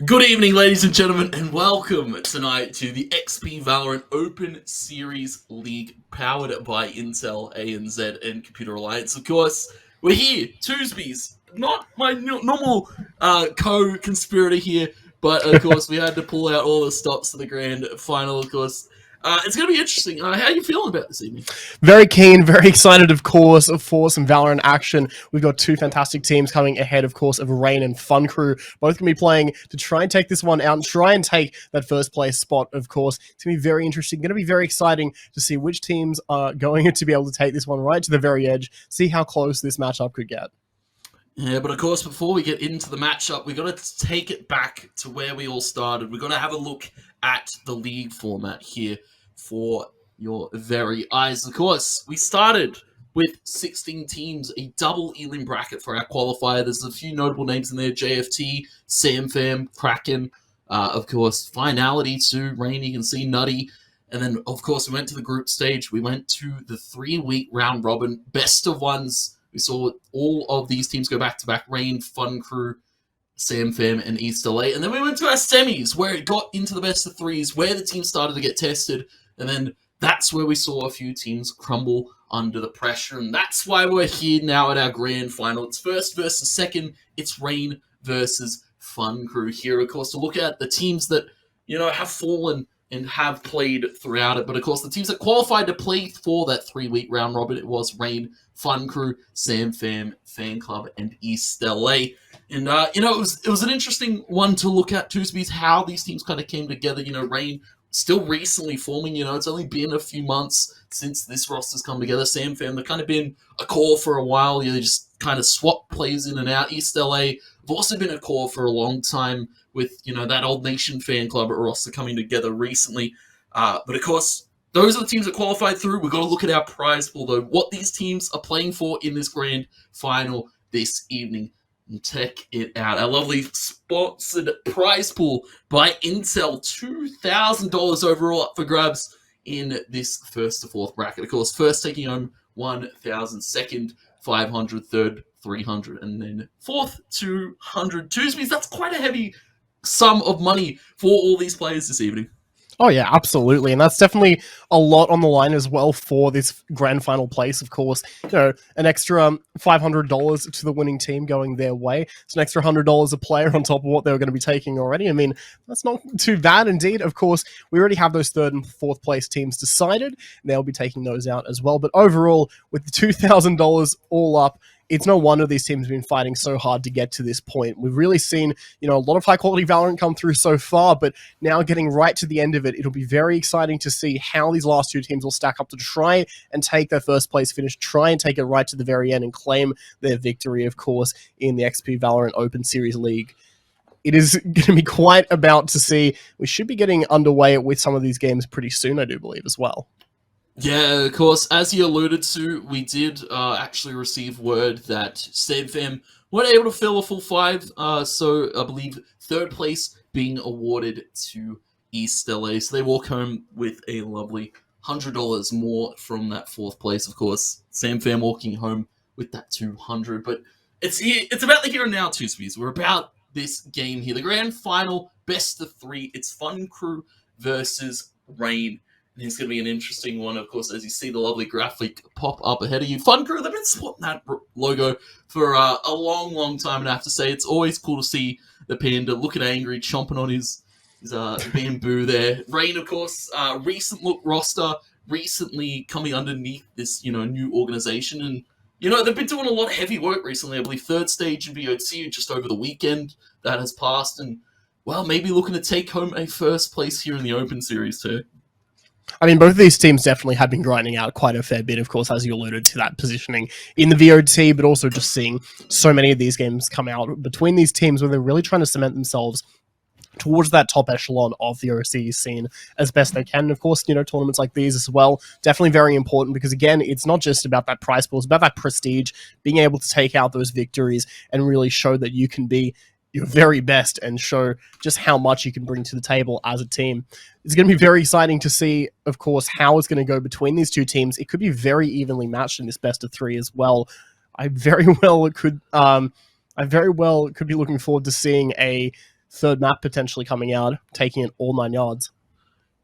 Good evening, ladies and gentlemen, and welcome tonight to the XP Valorant Open Series League, powered by Intel, ANZ, and Computer Alliance. Of course, we're here, Tuesdays, not my normal co-conspirator here, but of course, we had to pull out all the stops to the grand final, of course. It's going to be interesting. How are you feeling about this evening? Very keen, very excited, of course, for some Valorant action. We've got two fantastic teams coming ahead, of course, of Rain and FUNCREW. Both going to be playing to try and take this one out and try and take that first place spot, of course. It's going to be very interesting. Going to be very exciting to see which teams are going to be able to take this one right to the very edge, see how close this matchup could get. Yeah, but of course, before we get into the matchup, we've got to take it back to where we all started. We've got to have a look at the league format here for your very eyes. Of course, we started with 16 teams, a double elim bracket for our qualifier. There's a few notable names in there: JFT, Samfam, Kraken, of course, Finality too, Rain, you can see Nutty. And then, of course, we went to the group stage. We went to the 3-week round robin, best of ones. We saw all of these teams go back-to-back: Rain, FUNCREW, Samfam, and East LA. And then we went to our semis, where it got into the best of threes, where the team started to get tested. And then that's where we saw a few teams crumble under the pressure. And that's why we're here now at our grand final. It's first versus second. It's Rain versus FUNCREW here, of course, to look at the teams that, have fallen and have played throughout it. But, of course, the teams that qualified to play for that 3-week round robin, it was Rain, FUNCREW, Samfam, Fan Club, and East LA. And, it was an interesting one to look at, too, how these teams kind of came together. Rain still recently forming, it's only been a few months since this roster's come together. Samfam, they've kind of been a core for a while. They just kind of swap plays in and out. East LA have also been a core for a long time with, that Old Nation Fan Club roster coming together recently. But of course, those are the teams that qualified through. We've got to look at our prize pool, though, what these teams are playing for in this grand final this evening. And check it out. Our lovely sponsored prize pool by Intel. $2,000 overall up for grabs in this first to fourth bracket. Of course, first taking home 1,000, second 500, third 300, and then fourth 200. Tuesdays, that's quite a heavy sum of money for all these players this evening. Oh, yeah, absolutely. And that's definitely a lot on the line as well for this grand final place, of course. An extra $500 to the winning team going their way. It's an extra $100 a player on top of what they were going to be taking already. I mean, that's not too bad indeed. Of course, we already have those third and fourth place teams decided. They'll be taking those out as well. But overall, with the $2,000 all up, it's no wonder these teams have been fighting so hard to get to this point. We've really seen, a lot of high-quality Valorant come through so far, but now getting right to the end of it, it'll be very exciting to see how these last two teams will stack up to try and take their first place finish, try and take it right to the very end and claim their victory, of course, in the XP Valorant Open Series League. It is going to be quite about to see. We should be getting underway with some of these games pretty soon, I do believe, as well. Yeah, of course, as you alluded to, we did actually receive word that Samfam weren't able to fill a full 5, so I believe third place being awarded to East LA. So they walk home with a lovely $100 more from that fourth place, of course. Samfam walking home with that 200. But it's about the here and now, Tuesdays. We're about this game here. The grand final, best of 3. It's FUNCREW versus Rain. And it's going to be an interesting one, of course, as you see the lovely graphic pop up ahead of you. FUNCREW, they've been spotting that logo for a long, long time, and I have to say, it's always cool to see the Panda looking angry, chomping on his bamboo there. Rain, of course, recent look roster, recently coming underneath this, new organization, and, they've been doing a lot of heavy work recently. I believe third stage in VOT just over the weekend that has passed, and, well, maybe looking to take home a first place here in the Open Series, too. I mean, both of these teams definitely have been grinding out quite a fair bit, of course, as you alluded to that positioning in the VOT, but also just seeing so many of these games come out between these teams where they're really trying to cement themselves towards that top echelon of the overseas scene as best they can. And of course, tournaments like these as well, definitely very important because, again, it's not just about that prize pool, it's about that prestige, being able to take out those victories and really show that you can be your very best and show just how much you can bring to the table as a team. It's going to be very exciting to see, of course, how it's going to go between these two teams. It could be very evenly matched in this best of 3 as well. I very well could be looking forward to seeing a third map potentially coming out, taking it all 9 yards.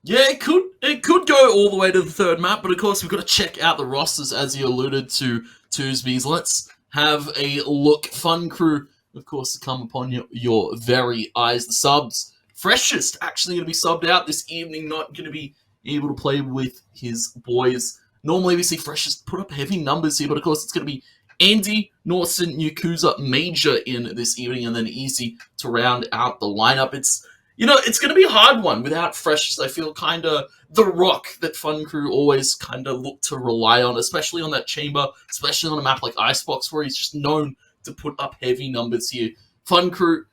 Yeah, it could go all the way to the third map, but of course we've got to check out the rosters as you alluded to, Tuesbees. Let's have a look. FUNCREW, of course, come upon your very eyes. The subs, Freshest actually going to be subbed out this evening, not going to be able to play with his boys. Normally we see Freshest put up heavy numbers here, but of course it's going to be Andy, Norson, Yakuza, Major in this evening, and then Easy to round out the lineup. It's going to be a hard one without Freshest. I feel kind of the rock that FUNCREW always kind of look to rely on, especially on that chamber, especially on a map like Icebox, where he's just known to put up heavy numbers here. FUNCREW,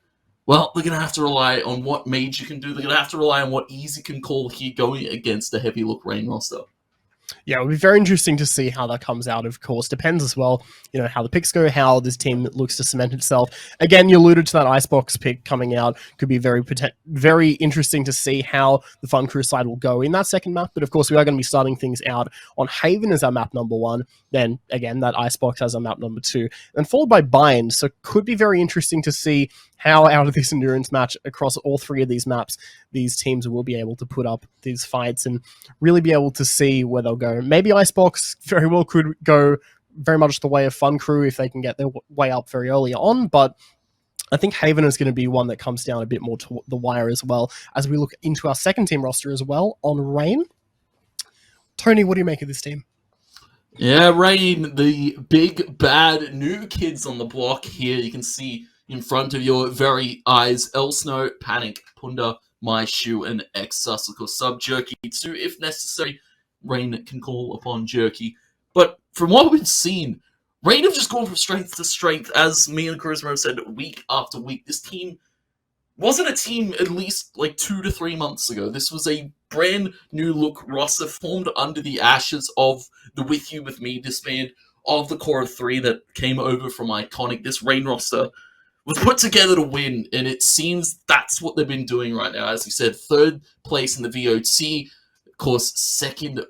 well, they're going to have to rely on what Major can do. They're going to have to rely on what Easy can call here going against a heavy look Rain roster. Yeah, it'll be very interesting to see how that comes out, of course. Depends as well, how the picks go, how this team looks to cement itself. Again, you alluded to that Icebox pick coming out. Could be very interesting to see how the FUNCREW side will go in that second map. But of course, we are going to be starting things out on Haven as our map number 1. Then, again, that Icebox as our map number 2. And followed by Bind. So could be very interesting to see how out of this endurance match across all 3 of these maps, these teams will be able to put up these fights and really be able to see where they'll go. Maybe Icebox very well could go very much the way of FUNCREW if they can get their way up very early on, but I think Haven is going to be one that comes down a bit more to the wire as well as we look into our second team roster as well on Rain. Tony, what do you make of this team? Yeah, Rain, the big bad new kids on the block here. You can see in front of your very eyes, Elsno, Panic, Punda, My Shoe, and Exus. Of course, sub Jerky too, if necessary. Rain can call upon Jerky. But from what we've seen, Rain have just gone from strength to strength, as me and Charisma have said week after week. This team wasn't a team at least like 2 to 3 months ago. This was a brand new look roster formed under the ashes of the With You With Me disband of the core of 3 that came over from Iconic. This Rain roster was put together to win, and it seems that's what they've been doing right now. As we said, 3rd place in the VOT, of course, 2nd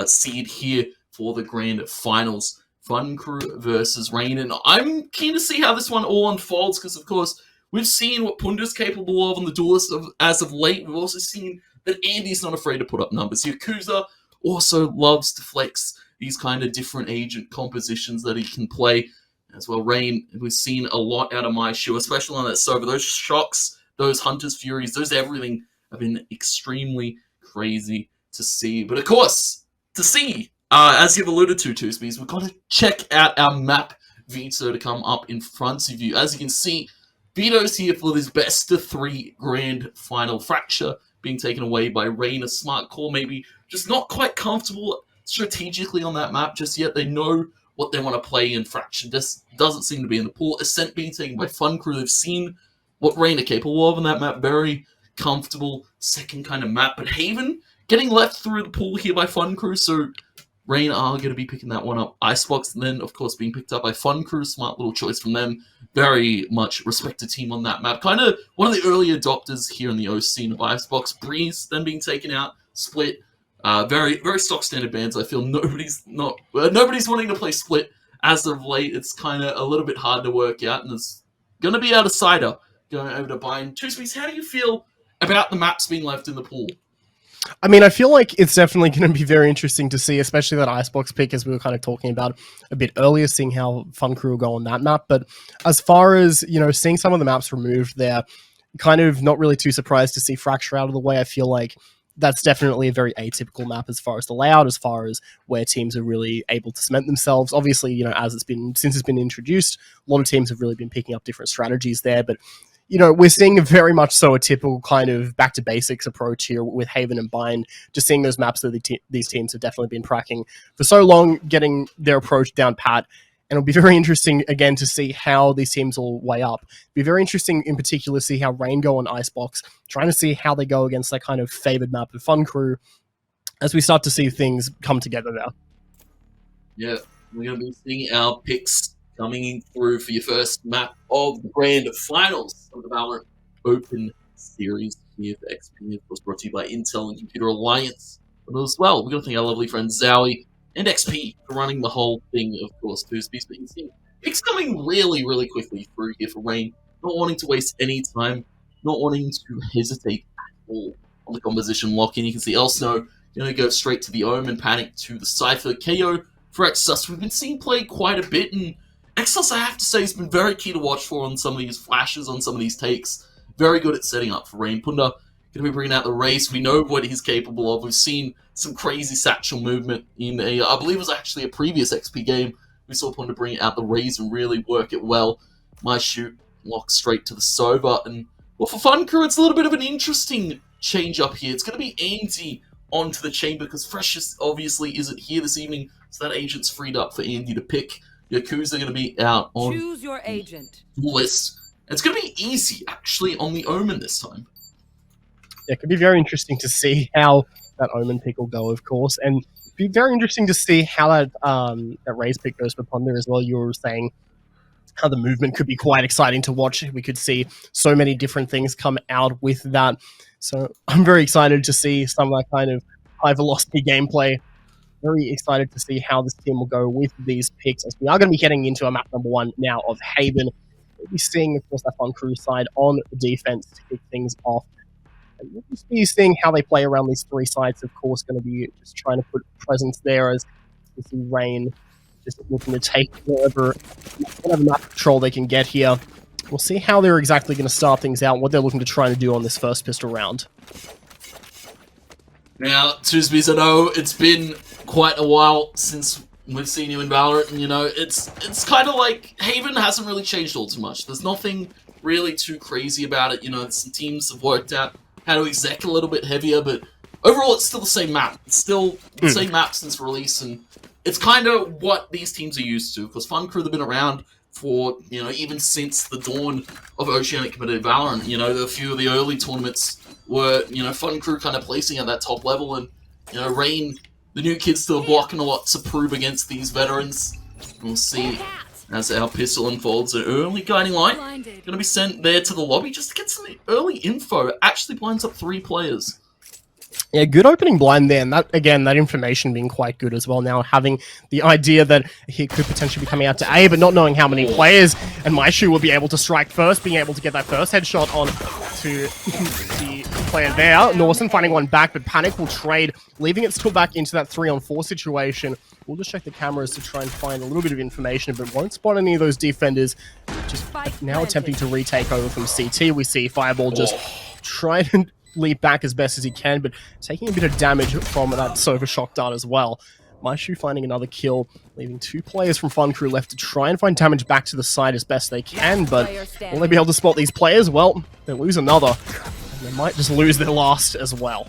seed here for the grand finals. FUNCREW versus Rain, and I'm keen to see how this one all unfolds, because of course we've seen what Punda's capable of on the duelist as of late. We've also seen that Andy's not afraid to put up numbers. Yakuza also loves to flex these kind of different agent compositions that he can play as well. Rain, we've seen a lot out of My Shoe, especially on that server. Those shocks, those Hunter's Furies, those everything have been extremely crazy to see. But of course, to see, as you've alluded to, Tuesbees, we've got to check out our map veto to come up in front of you. As you can see, Vito's here for this best of 3 grand final. Fracture being taken away by Rain. A smart call, maybe just not quite comfortable strategically on that map just yet. They know what they want to play in. Fracture just doesn't seem to be in the pool. Ascent being taken by FUNCREW. They've seen what Rain are capable of on that map. Very comfortable second kind of map. But Haven getting left through the pool here by FUNCREW, so Rain are going to be picking that one up. Icebox, and then, of course, being picked up by FUNCREW. Smart little choice from them. Very much respected team on that map. Kind of one of the early adopters here in the OC scene of Icebox. Breeze then being taken out. Split. Very, very stock standard bans. I feel nobody's wanting to play Split as of late. It's kind of a little bit hard to work out, and it's going to be out of Cider going over to Bind. Tuesbees, how do you feel about the maps being left in the pool? I mean, I feel like it's definitely going to be very interesting to see, especially that Icebox pick, as we were kind of talking about a bit earlier, seeing how FUNCREW will go on that map. But as far as, seeing some of the maps removed there, kind of not really too surprised to see Fracture out of the way. I feel like that's definitely a very atypical map as far as the layout, as far as where teams are really able to cement themselves. Obviously, since it's been introduced, a lot of teams have really been picking up different strategies there, but we're seeing very much so a typical kind of back to basics approach here with Haven and Bind, just seeing those maps that these teams have definitely been tracking for so long, getting their approach down pat. And it'll be very interesting, again, to see how these teams will weigh up. It'll be very interesting, in particular, to see how Rain go on Icebox, trying to see how they go against that kind of favored map of FUNCREW as we start to see things come together there. Yeah, we're going to be seeing our picks coming through for your first map of the grand finals of the Valorant Open Series here for XP. Of course, brought to you by Intel and Computer Alliance. But as well, we're going to thank our lovely friends Zowie and XP for running the whole thing, of course, Tuesbees. But you can see picks coming really, really quickly through here for Rain, not wanting to waste any time. not wanting to hesitate at all on the composition lock-in. You can see Elsno going to go straight to the Ohm and panic to the Cypher. KO for Exos, we've been seeing play quite a bit, and Exos, I have to say, has been very key to watch for on some of these flashes, on some of these takes. Very good at setting up for Rain. Punda going to be bringing out the race. We know what he's capable of. We've seen some crazy satchel movement in a, I believe it was actually a previous XP game. We saw Punda bring out the raise and really work it well. My shoot locks straight to the Sova. And, well, for FUNCREW, it's a little bit of an interesting change up here. It's going to be Andy onto the chamber because Freshest obviously isn't here this evening, so that agent's freed up for Andy to pick. Yakuza going to be out on Choose your agent. the list. And it's going to be easy, actually, on the Omen this time. Yeah, it could be very interesting to see how that Omen pick will go, of course, and it'd be very interesting to see how that raise pick goes for Ponder as well. You were saying how the movement could be quite exciting to watch. We could see so many different things come out with that. So I'm very excited to see some of that kind of high-velocity gameplay. Very excited to see how this team will go with these picks, as we are going to be getting into a map number 1 now of Haven. We'll be seeing, of course, that FUNCREW side on the defense to kick things off. And we'll just be seeing how they play around these 3 sides, of course, going to be just trying to put presence there as we see Rain just looking to take whatever map control they can get here. We'll see how they're exactly going to start things out, what they're looking to try to do on this first pistol round. Now, Tuesdays, I know it's been quite a while since we've seen you in Valorant, and, you know, it's kind of like Haven hasn't really changed all too much. There's nothing really too crazy about it. You know, some teams have worked out how to exec a little bit heavier, but overall it's still the same map. It's still the same map since release, and it's kind of what these teams are used to, because FUNCREW have been around for, you know, even since the dawn of Oceanic Competitive Valorant. You know, a few of the early tournaments were, you know, FUNCREW kind of placing at that top level, and, you know, Rain, the new kids, still blocking a lot to prove against these veterans. We'll see as our pistol unfolds. An early guiding light going to be sent there to the lobby just to get some early info. It actually blinds up 3 players. Yeah, good opening blind there, and that, again, that information being quite good as well. Now having the idea that he could potentially be coming out to A, but not knowing how many players, and Maishu will be able to strike first, being able to get that first headshot on to the player there. Norson finding one back, but Panic will trade, leaving it still back into that 3-on-4 situation. We'll just check the cameras to try and find a little bit of information, but won't spot any of those defenders. Just now attempting to retake over from CT. We see Fireball just try to leap back as best as he can, but taking a bit of damage from that Sova shock dart as well. Maishu finding another kill, leaving 2 players from FUNCREW left to try and find damage back to the side as best they can, but will they be able to spot these players? Well, they lose another, and they might just lose their last as well.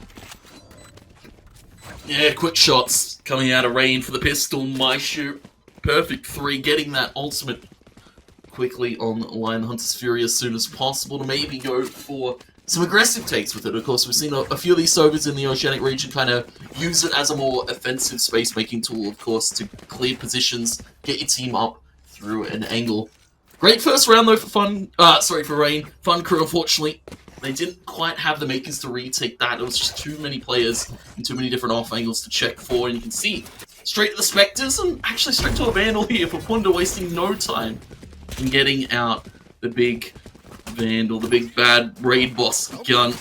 Yeah, quick shots coming out of Rain for the pistol. Maishu, perfect 3, getting that ultimate quickly on Lion Hunter's Fury as soon as possible to maybe go for some aggressive takes with it. Of course, we've seen a few of these Sovas in the Oceanic region kind of use it as a more offensive space-making tool, of course, to clear positions, get your team up through an angle. Great first round, though, for Rain. FUNCREW, unfortunately, they didn't quite have the makings to retake that. It was just too many players and too many different off angles to check for, and you can see straight to the Spectres, and actually straight to a Vandal here for Punda, wasting no time in getting out the big Vandal, the big bad raid boss gun.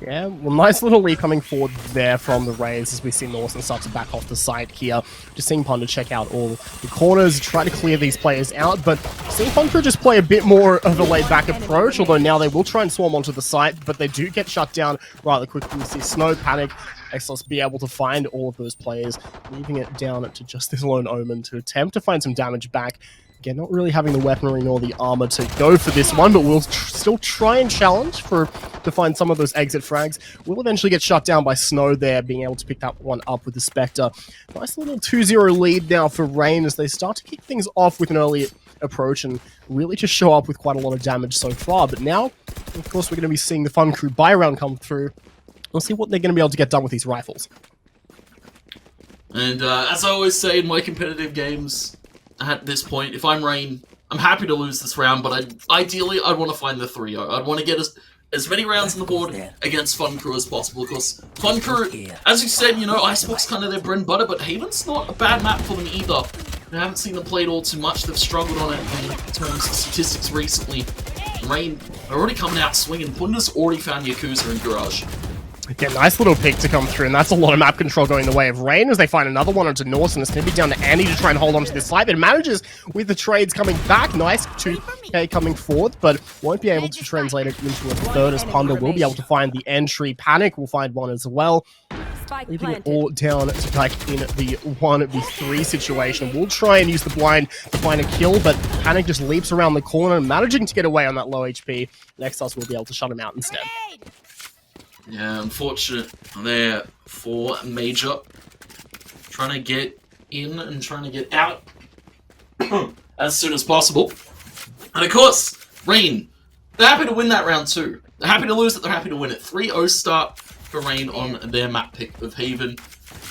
Yeah, well, nice little lead coming forward there from the Rays as we see Lawson start to back off the side here. Just seeing Ponder check out all the corners, try to clear these players out, but seeing FUNCREW just play a bit more of a laid-back approach, although now they will try and swarm onto the site, but they do get shut down rather quickly. We see Snow, Panic, Exos be able to find all of those players, leaving it down to just this lone Omen to attempt to find some damage back. Again, not really having the weaponry nor the armor to go for this one, but we'll still try and challenge to find some of those exit frags. We'll eventually get shut down by Snow there, being able to pick that one up with the Spectre. Nice little 2-0 lead now for Rain as they start to kick things off with an early approach and really just show up with quite a lot of damage so far. But now, of course, we're going to be seeing the FUNCREW buy round come through. We'll see what they're going to be able to get done with these rifles. And as I always say in my competitive games, at this point, if I'm Rain, I'm happy to lose this round, but ideally I'd want to find the 3-0. I'd want to get as many rounds on the board against FUNCREW as possible, because FUNCREW, as you said, you know, Icebox kind of their bread and butter, but Haven's not a bad map for them either. I haven't seen them play it all too much. They've struggled on it in terms of statistics recently. Rain already coming out swinging. Punda's already found Yakuza in Garage. Yeah, nice little pick to come through, and that's a lot of map control going the way of Rain as they find another one onto Norse, and it's going to be down to Andy to try and hold on to this site, but manages with the trades coming back. Nice 2K coming forth, but won't be able to translate it into a third as Punda will be able to find the entry. Panic will find one as well. Leaving it all down to like in the 1v3 situation. We'll try and use the blind to find a kill, but Panic just leaps around the corner, managing to get away on that low HP. Nexus will be able to shut him out instead. Yeah, unfortunate there for Major. Trying to get in and trying to get out as soon as possible. And of course, Rain, they're happy to win that round too. They're happy to lose it, they're happy to win it. 3-0 start for Rain on their map pick of Haven.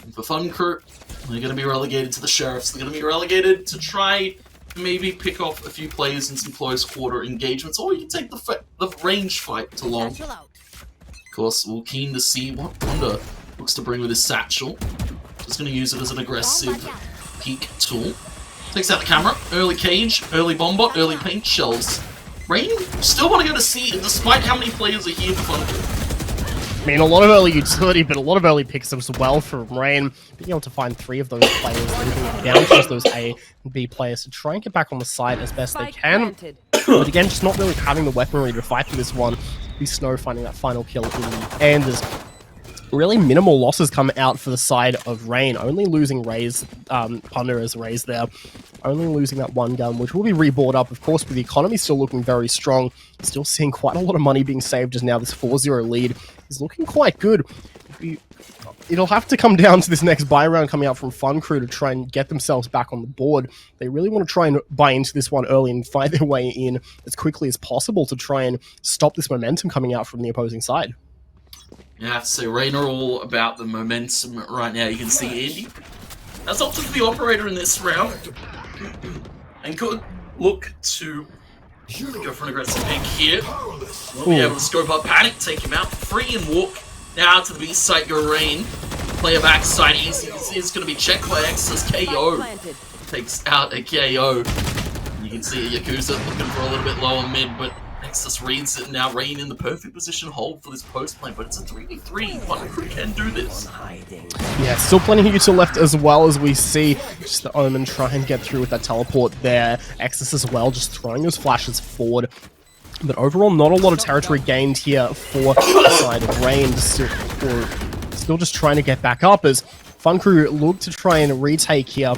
And for FUNCREW, they're going to be relegated to the Sheriffs. They're going to be relegated to try maybe pick off a few players in some close quarter engagements, or you can take the range fight to long. Of course, we're keen to see what Punda looks to bring with his satchel. Just going to use it as an aggressive peek tool. Takes out the camera, early cage, early bombot, early paint shells. Rain still want to go to C, despite how many players are here for FUNCREW. I mean, a lot of early utility, but a lot of early picks as well from Rain. Being able to find 3 of those players, leaving it down to just those A and B players to try and get back on the side as best they can. But again, just not really having the weaponry to fight for this one. Be Snow finding that final kill in the end as really minimal losses come out for the side of Rain. Only losing Ray's, Punda as Ray's there. Only losing that one gun, which will be rebought up, of course, with the economy still looking very strong. Still seeing quite a lot of money being saved as now this 4-0 lead is looking quite good. It'll have to come down to this next buy round coming out from FUNCREW to try and get themselves back on the board. They really want to try and buy into this one early and find their way in as quickly as possible to try and stop this momentum coming out from the opposing side. Yeah, I have to say, Rain are all about the momentum right now. You can see Andy has opted for the operator in this round and could look to go for an aggressive pick here. We'll be able to scope up Panic, take him out free and walk. Now to the B site, go Rain. Player backside easy. It's going to be checked by X's KO. Takes out a KO. You can see a Yakuza looking for a little bit lower mid, but Nexus reads it. Now Rain in the perfect position to hold for this post play, but it's a 3v3. FUNCREW can do this. Yeah, still plenty of util left as well as we see just the Omen try and get through with that teleport there. Exus as well, just throwing those flashes forward. But overall, not a lot of territory gained here for the side of Rain. Still just trying to get back up as FUNCREW look to try and retake here.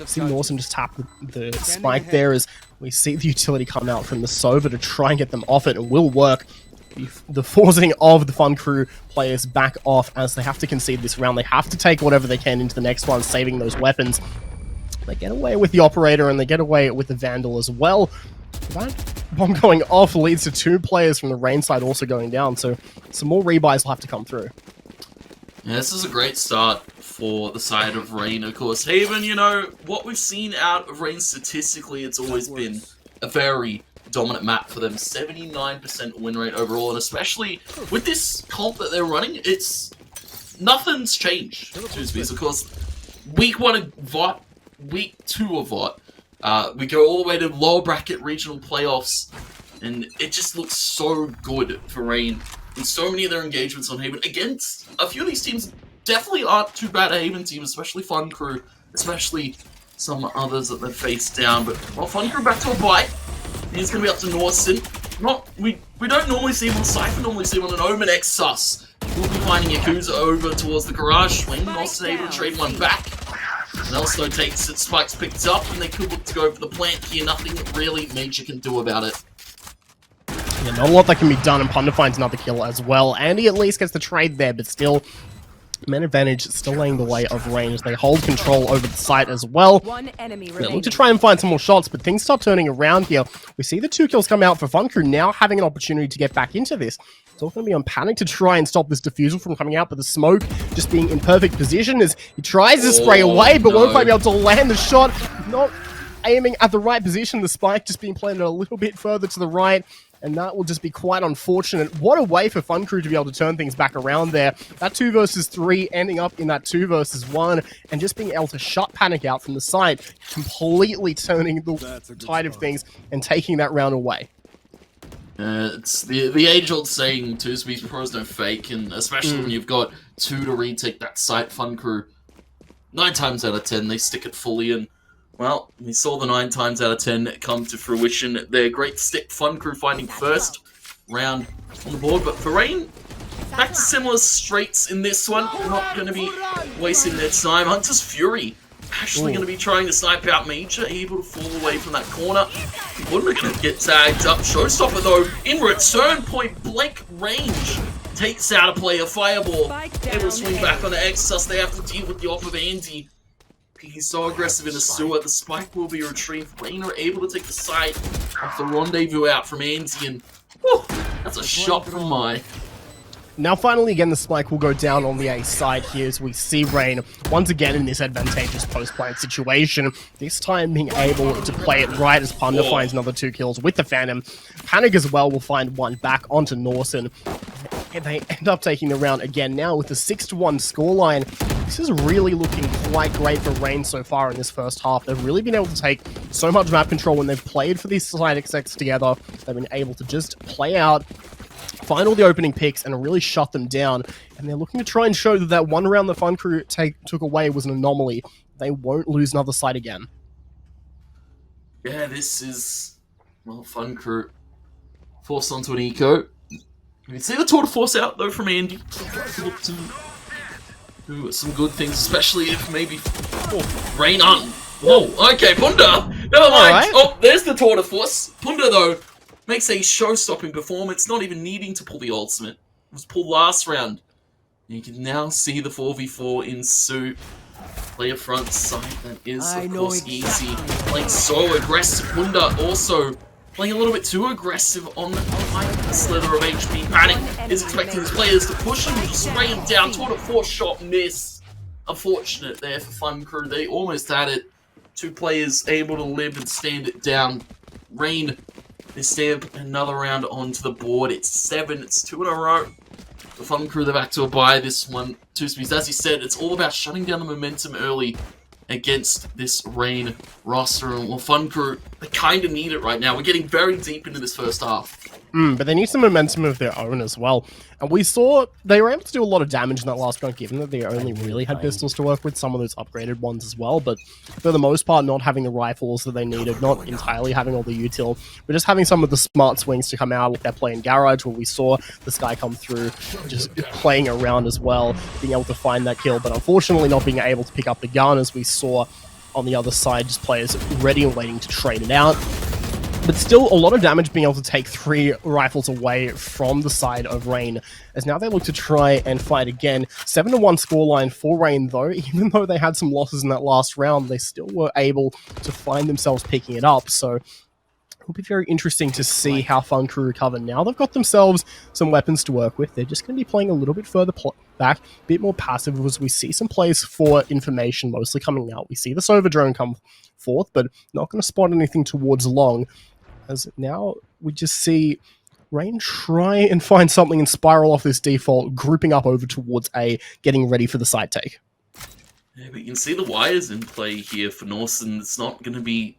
See Norton just tap the spike there as we see the utility come out from the Sova to try and get them off it. It will work. The forcing of the FUNCREW players back off as they have to concede this round. They have to take whatever they can into the next one, saving those weapons. They get away with the Operator and they get away with the Vandal as well. That bomb going off leads to 2 players from the Rain side also going down, so some more rebuys will have to come through. Yeah, this is a great start for the side of Rain, of course. Haven, you know, what we've seen out of Rain statistically, it's always been a very dominant map for them. 79% win rate overall, and especially with this comp that they're running, nothing's changed. Of course, week 1 of VOT, week 2 of VOT, we go all the way to lower bracket regional playoffs, and it just looks so good for Rain. And so many of their engagements on Haven against a few of these teams definitely aren't too bad at Haven team, especially FUNCREW, especially some others that they've faced down. But well, FUNCREW back to a bite. He's going to be up to Norson. We don't normally see him on Cypher, normally see him on an Omen X Sus. We'll be finding Yakuza over towards the garage swing. Norson able to trade one back. Nelsto takes it, Spike's picked up, and they could look to go for the plant here. Nothing really major can do about it. Yeah, not a lot that can be done, and Punda finds another kill as well. Andy at least gets the trade there, but still, man advantage still laying the way of range. They hold control over the site as well. One enemy They look to try and find some more shots, but things start turning around here. We see the 2 kills come out for FUNCREW now having an opportunity to get back into this. It's all going to be on Panic to try and stop this defusal from coming out, but the smoke just being in perfect position as he tries to spray away, but won't quite be able to land the shot. Not aiming at the right position. The spike just being planted a little bit further to the right. And that will just be quite unfortunate. What a way for FUNCREW to be able to turn things back around there. That 2 versus 3 ending up in that 2 versus 1 and just being able to shut Panic out from the side, completely turning the tide of things and taking that round away. It's the age-old saying, two speeds pros no fake, and especially when you've got 2 to retake that site, FUNCREW, 9 times out of 10, they stick it fully in. Well, we saw the 9 times out of 10 come to fruition. Their great stick, FUNCREW finding first round on the board, but for Rain, back to similar streets in this one. Not going to be wasting their time. Hunter's Fury actually going to be trying to snipe out Major, able to fall away from that corner. Wouldn't going to get tagged up. Showstopper, though, in return, point blank range, takes out a player. Fireball, able to swing back on the Exus. They have to deal with the off of Andy. He's so aggressive in the sewer. The spike will be retrieved. Rain are able to take the side of the rendezvous out from Andy, and whew, that's a shot from my. Now finally again the spike will go down on the A side here as we see Rain once again in this advantageous post-plant situation, this time being able to play it right as Punda finds another 2 kills with the Phantom. Panic as well will find 1 back onto Norson. And they end up taking the round again now with a 6-1 scoreline. This is really looking quite great for Rain so far in this first half. They've really been able to take so much map control when they've played for these side execs together. They've been able to just play out, find all the opening picks, and really shut them down. And they're looking to try and show that that one round the FUNCREW took away was an anomaly. They won't lose another side again. Yeah, this is, well, FUNCREW forced onto an eco. You can see the tour de force out, though, from Andy. Look to do some good things, especially if maybe Rain on. Whoa, okay, Punda! Never mind! Right. Oh, there's the tour de force. Punda, though, makes a show-stopping performance, not even needing to pull the ultimate. It was pulled last round. And you can now see the 4v4 ensue. Player front side, that is, of course, easy. Playing so aggressive. Punda also playing a little bit too aggressive on the slither of HP. Panic is expecting his players to push him, just spray him down. Tour de force shot miss. Unfortunate there for FUNCREW. They almost had it. 2 players able to live and stand it down. Rain, they stamp another round onto the board. It's 7. It's 2 in a row. The FUNCREW, they're back to a bye this one. 2 speeds. As he said, it's all about shutting down the momentum early against this Rain roster. And well, FUNCREW, they kind of need it right now. We're getting very deep into this first half. But they need some momentum of their own as well. And we saw they were able to do a lot of damage in that last round, given that they only really had pistols to work with, some of those upgraded ones as well. But for the most part, not having the rifles that they needed, not entirely having all the util, but just having some of the smart swings to come out with their play in Garage, where we saw this guy come through, just playing around as well, being able to find that kill, but unfortunately not being able to pick up the gun, as we saw on the other side, just players ready and waiting to trade it out. But still, a lot of damage being able to take 3 rifles away from the side of Rain, as now they look to try and fight again. 7-1 scoreline for Rain, though. Even though they had some losses in that last round, they still were able to find themselves picking it up. So it'll be very interesting to see how FUNCREW recover. Now they've got themselves some weapons to work with. They're just going to be playing a little bit further back, a bit more passive, as we see some plays for information mostly coming out. We see the Sova drone come forth, but not going to spot anything towards long. As now we just see Rain try and find something and spiral off this default, grouping up over towards A, getting ready for the side take. Yeah, but you can see the wires in play here for Norson. It's not going to be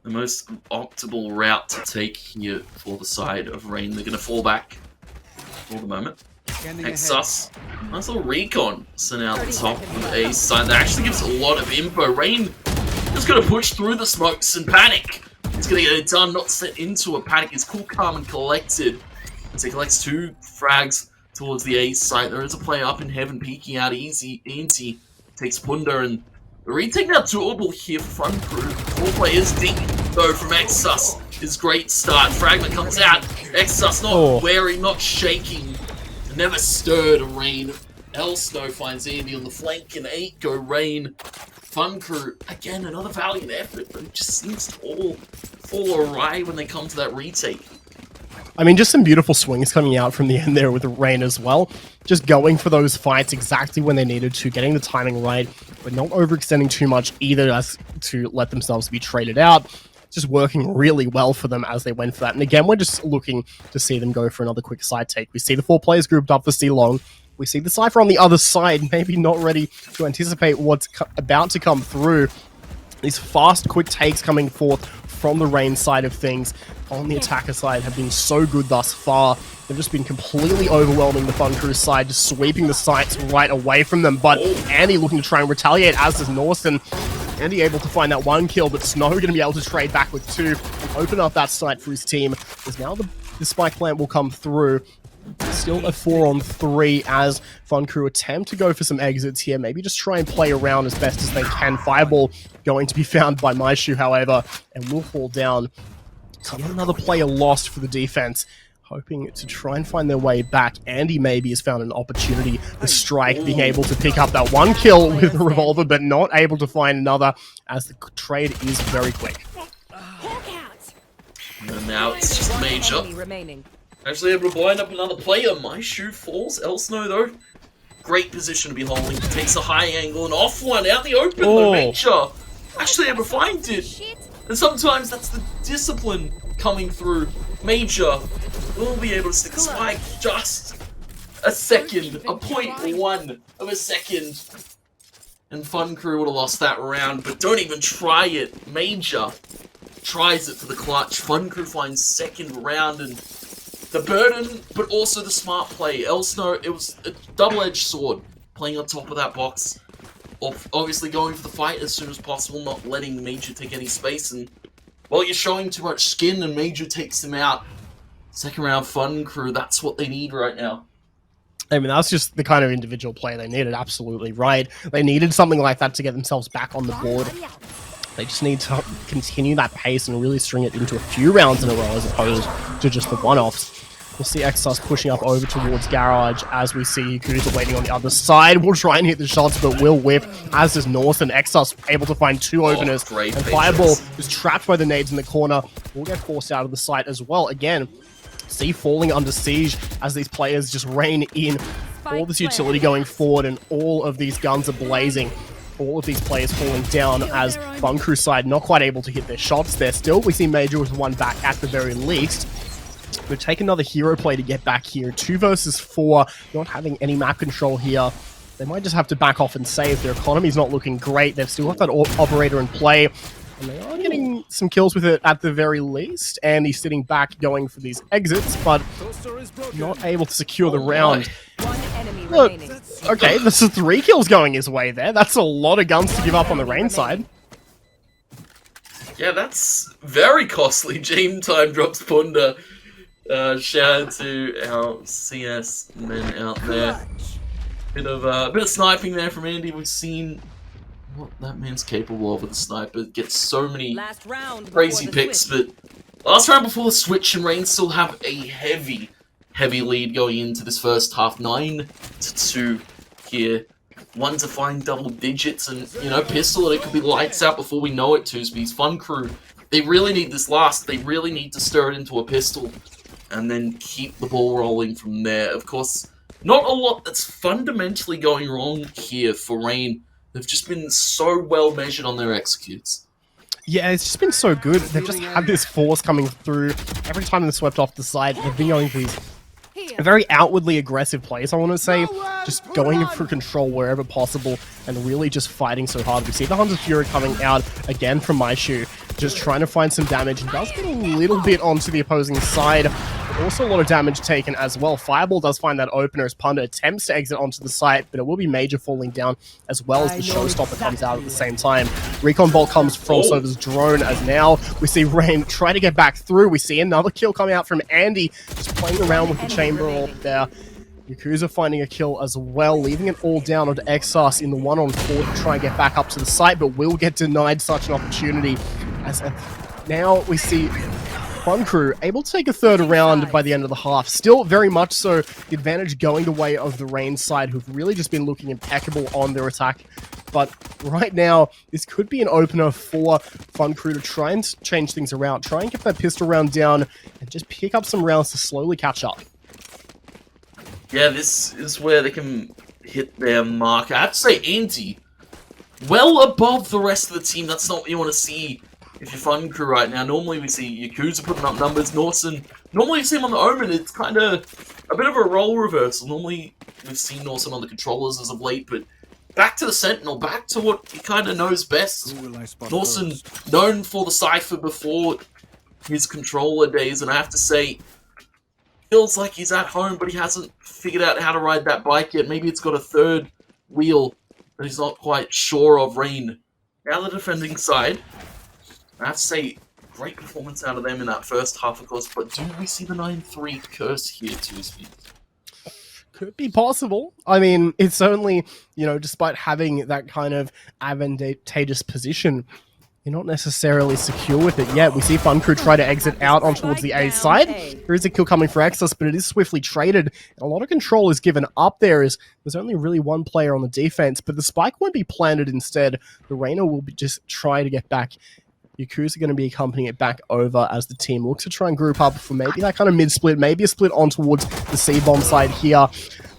the most optimal route to take here for the side of Rain. They're going to fall back for the moment. Exus, nice little recon sent out the top of the A side. That actually gives a lot of info. Rain just going to push through the smokes and Panic. He's going to get it done, not set into a Panic. He's cool, calm, and collected. As he collects 2 frags towards the A site. There is a player up in heaven peeking out easy. Anti takes Punda, and the retake now doable here for FUNCREW. 4 players deep, though, from Exus. His great start. Fragment comes out. Exus not wary, not shaking. Never stirred. Rain. Elsno finds Andy on the flank, and 8 go Rain. FUNCREW, again, another valiant effort, but it just seems to all fall awry when they come to that retake. I mean, just some beautiful swings coming out from the end there with Rain as well. Just going for those fights exactly when they needed to, getting the timing right, but not overextending too much either as to let themselves be traded out. Just working really well for them as they went for that. And again, we're just looking to see them go for another quick side take. We see the 4 players grouped up for C-Long. We see the Cypher on the other side, maybe not ready to anticipate what's about to come through. These fast, quick takes coming forth from the Reign side of things on the attacker side have been so good thus far. They've just been completely overwhelming the FUNCREW side, just sweeping the sights right away from them. But Andy looking to try and retaliate, as does Norson. Andy able to find that 1 kill, but Snow going to be able to trade back with 2 and open up that site for his team. Because now the spike plant will come through. Still a 4-on-3 as FUNCREW attempt to go for some exits here. Maybe just try and play around as best as they can. Fireball going to be found by Maishu, however, and will fall down. So yet another player lost for the defense. Hoping to try and find their way back. Andy maybe has found an opportunity. The Strike being able to pick up that 1 kill with the revolver, but not able to find another, as the trade is very quick. And now it's just Major. Actually able to blind up another player. Maishu falls. Elsno, though, great position to be holding. Takes a high angle and off one out the open, though. Major actually able to find it. And sometimes that's the discipline coming through. Major will be able to stick the spike just a second, a 0.1 of a second. And FUNCREW would have lost that round, but don't even try it. Major tries it for the clutch. FUNCREW finds second round, and the burden, but also the smart play. Elsno, it was a double-edged sword, playing on top of that box. Obviously going for the fight as soon as possible, not letting Major take any space, and well, you're showing too much skin and Major takes him out. Second round FUNCREW, that's what they need right now. I mean, that's just the kind of individual play they needed, absolutely right. They needed something like that to get themselves back on the board. They just need to continue that pace and really string it into a few rounds in a row as opposed to just the one-offs. We'll see Exos pushing up over towards Garage as we see Yakuza waiting on the other side. We'll try and hit the shots, but will whip, as does North, and Exos able to find 2 openers. And Fireball is trapped by the nades in the corner. Will get forced out of the site as well. Again, C falling under siege as these players just rein in all this utility going forward, and all of these guns are blazing. All of these players falling down as FUNCREW side not quite able to hit their shots there. Still, we see Major with 1 back at the very least. We'll take another hero play to get back here. 2 versus 4, not having any map control here. They might just have to back off and save. Their economy's not looking great. They've still got that operator in play, and they are getting some kills with it at the very least. And he's sitting back going for these exits, but not able to secure the round. Look, okay, this is 3 kills going his way there. That's a lot of guns to give up on the Reign side. Yeah, that's very costly. Game time drops Punda. Shout out to our CS men out there. Bit of sniping there from Andy. We've seen what that man's capable of with the sniper. Gets so many crazy picks, but last round before the switch, and Reign still have a heavy lead going into this first half. 9-2 here. One to find double digits, and you know, Pistol, it could be lights out before we know it. Two-Speeds, FUNCREW, they really need this last. They really need to stir it into a pistol, and then keep the ball rolling from there. Of course, not a lot that's fundamentally going wrong here for Reign. They've just been so well measured on their executes. Yeah, it's just been so good. They've just had this force coming through. Every time they're swept off the side, they've been going for these very outwardly aggressive plays, I want to say. Just going for control wherever possible and really just fighting so hard. We see the Hunter Fury coming out again from Maishu, just trying to find some damage, and does get a little bit onto the opposing side, but also a lot of damage taken as well. Fireball does find that opener as Punda attempts to exit onto the site, but it will be Major falling down as well as the Showstopper comes out at the same time. Recon Bolt comes from Sova's drone, as now we see Reign try to get back through. We see another kill coming out from Andy, just playing around with the chamber all there. Yakuza finding a kill as well, leaving it all down onto Exos in the 1-on-4 to try and get back up to the site, but will get denied such an opportunity. As now we see FUNCREW able to take a third round by the end of the half. Still very much so the advantage going the way of the Reign side, who've really just been looking impeccable on their attack. But right now, this could be an opener for FUNCREW to try and change things around, try and get that pistol round down, and just pick up some rounds to slowly catch up. Yeah, this is where they can hit their mark. I have to say, Andy, well above the rest of the team. That's not what you want to see if you're FUNCREW right now. Normally we see Yakuza putting up numbers, Norson. Normally you see him on the Omen. It's kind of a bit of a role reversal. Normally we've seen Norson on the controllers as of late, but back to the Sentinel, back to what he kind of knows best. Norson, known for the Cypher before his controller days, and I have to say, feels like he's at home, but he hasn't figured out how to ride that bike yet. Maybe it's got a third wheel that he's not quite sure of. Rain, now the defending side. I have to say, great performance out of them in that first half, of course, but do we see the 9-3 curse here to his feet? Could be possible. I mean, it's only, you know, despite having that kind of advantageous position, you're not necessarily secure with it yet. We see FUNCREW try to exit out on towards the A side. There is a kill coming for Exos, but it is swiftly traded. And a lot of control is given up there, as there's only really one player on the defense, but the spike won't be planted instead. The Reyna will be just try to get back. Yakuza are going to be accompanying it back over as the team looks to try and group up for maybe that kind of mid-split, maybe a split on towards the C-bomb side here.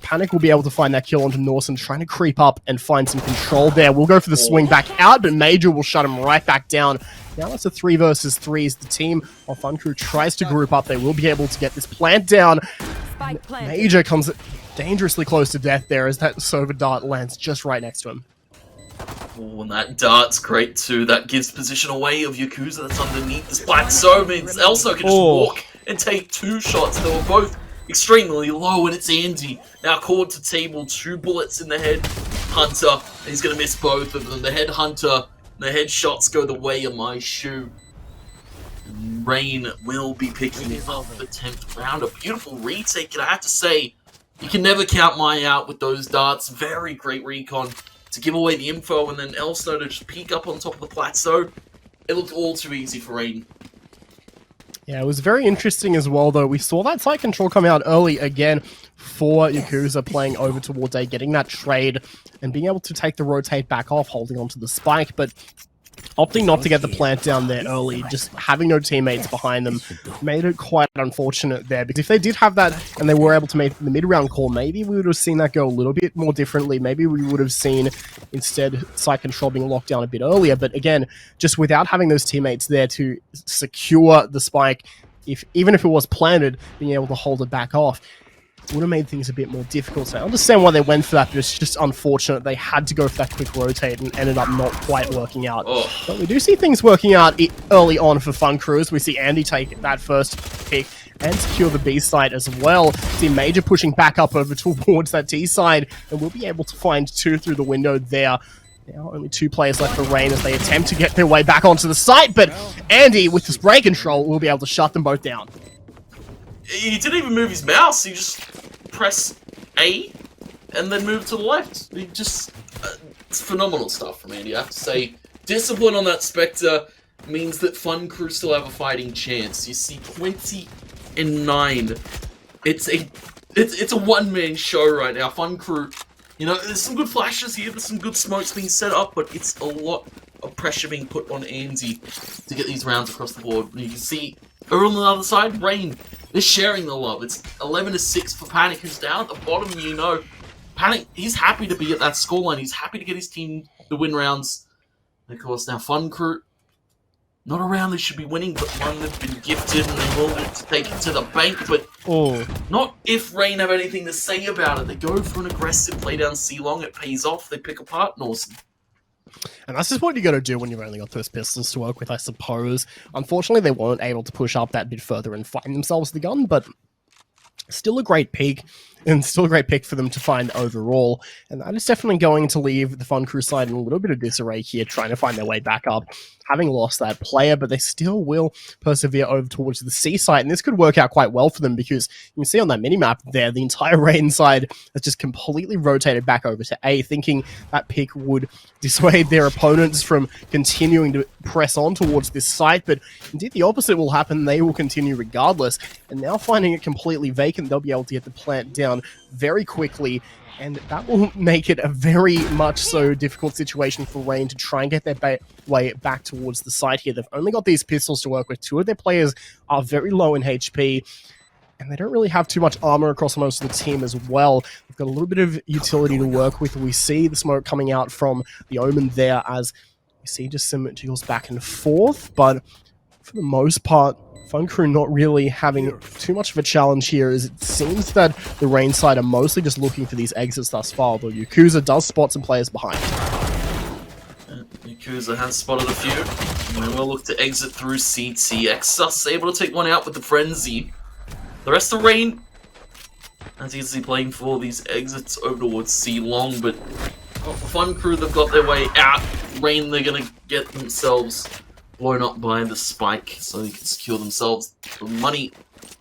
Panic will be able to find that kill onto Norson, trying to creep up and find some control there. We'll go for the swing back out, but Major will shut him right back down. Now it's a 3 versus 3 as the team of FUNCREW tries to group up. They will be able to get this plant down. Major comes dangerously close to death there as that Sova dart lands just right next to him. Oh, and that dart's great too. That gives position away of Yakuza that's underneath this black. So means Elso can just walk and take 2 shots. They were both extremely low, and it's Andy now caught to table. 2 bullets in the head Hunter, and he's going to miss both of them. The head Hunter, the headshots go the way of my shoe. And Rain will be picking up the 10th round. A beautiful retake, and I have to say, you can never count Mai out with those darts. Very great recon to give away the info, and then Elsto to just peek up on top of the plateau. It looked all too easy for Rain. Yeah, it was very interesting as well, though. We saw that side control come out early again for Yakuza playing over towards A, getting that trade and being able to take the rotate back off, holding onto the spike, but opting not to get the plant down there early, just having no teammates behind them, made it quite unfortunate there. Because if they did have that and they were able to make the mid-round call, maybe we would have seen that go a little bit more differently. Maybe we would have seen, instead, site control being locked down a bit earlier. But again, just without having those teammates there to secure the spike, even if it was planted, being able to hold it back off, would have made things a bit more difficult. So I understand why they went for that, but it's just unfortunate they had to go for that quick rotate and ended up not quite working out. But we do see things working out early on for FUNCREW. We see Andy take that first pick and secure the B side as well. See Major pushing back up over towards that T side, and we'll be able to find 2 through the window there. Now only 2 players left for Rain as they attempt to get their way back onto the site, but Andy, with the spray control, will be able to shut them both down. He didn't even move his mouse. He just pressed A and then move to the left. He just... it's phenomenal stuff from Andy. I have to say, discipline on that Spectre means that FUNCREW still have a fighting chance. You see 20-9. It's a one-man show right now. FUNCREW, you know, there's some good flashes here. There's some good smokes being set up, but it's a lot of pressure being put on Andy to get these rounds across the board. You can see over on the other side, Rain is sharing the love. It's 11-6 for Panic, who's down at the bottom. You know, Panic, he's happy to be at that scoreline. He's happy to get his team to win rounds. And of course, now FUNCREW, not a round they should be winning, but one they've been gifted, and they will look to take it to the bank. But not if Rain have anything to say about it. They go for an aggressive play down C-long. It pays off. They pick apart Norson. And that's just what you got to do when you've only got those pistols to work with, I suppose. Unfortunately, they weren't able to push up that bit further and find themselves the gun, but still a great peak, and still a great pick for them to find overall. And that is definitely going to leave the FUNCREW side in a little bit of disarray here, trying to find their way back up, having lost that player, but they still will persevere over towards the C side, and this could work out quite well for them, because you can see on that minimap there, the entire Rain side has just completely rotated back over to A, thinking that pick would dissuade their opponents from continuing to press on towards this site, but indeed the opposite will happen. They will continue regardless, and now finding it completely vacant, they'll be able to get the plant down very quickly, and that will make it a very much so difficult situation for Rain to try and get their way back towards the site here. They've only got these pistols to work with. 2 of their players are very low in HP, and they don't really have too much armor across most of the team as well. They've got a little bit of utility to work with. We see the smoke coming out from the Omen there as we see just some jiggles back and forth, but for the most part, FUNCREW not really having too much of a challenge here, as it seems that the Rain side are mostly just looking for these exits thus far, though Yakuza does spot some players behind. Yakuza has spotted a few, and we'll look to exit through CT. Exus able to take one out with the Frenzy. The rest of Rain, as you can see, playing for these exits over towards C long, but FUNCREW, they've got their way out. Rain, they're going to get themselves blown up by the spike, so they can secure themselves the money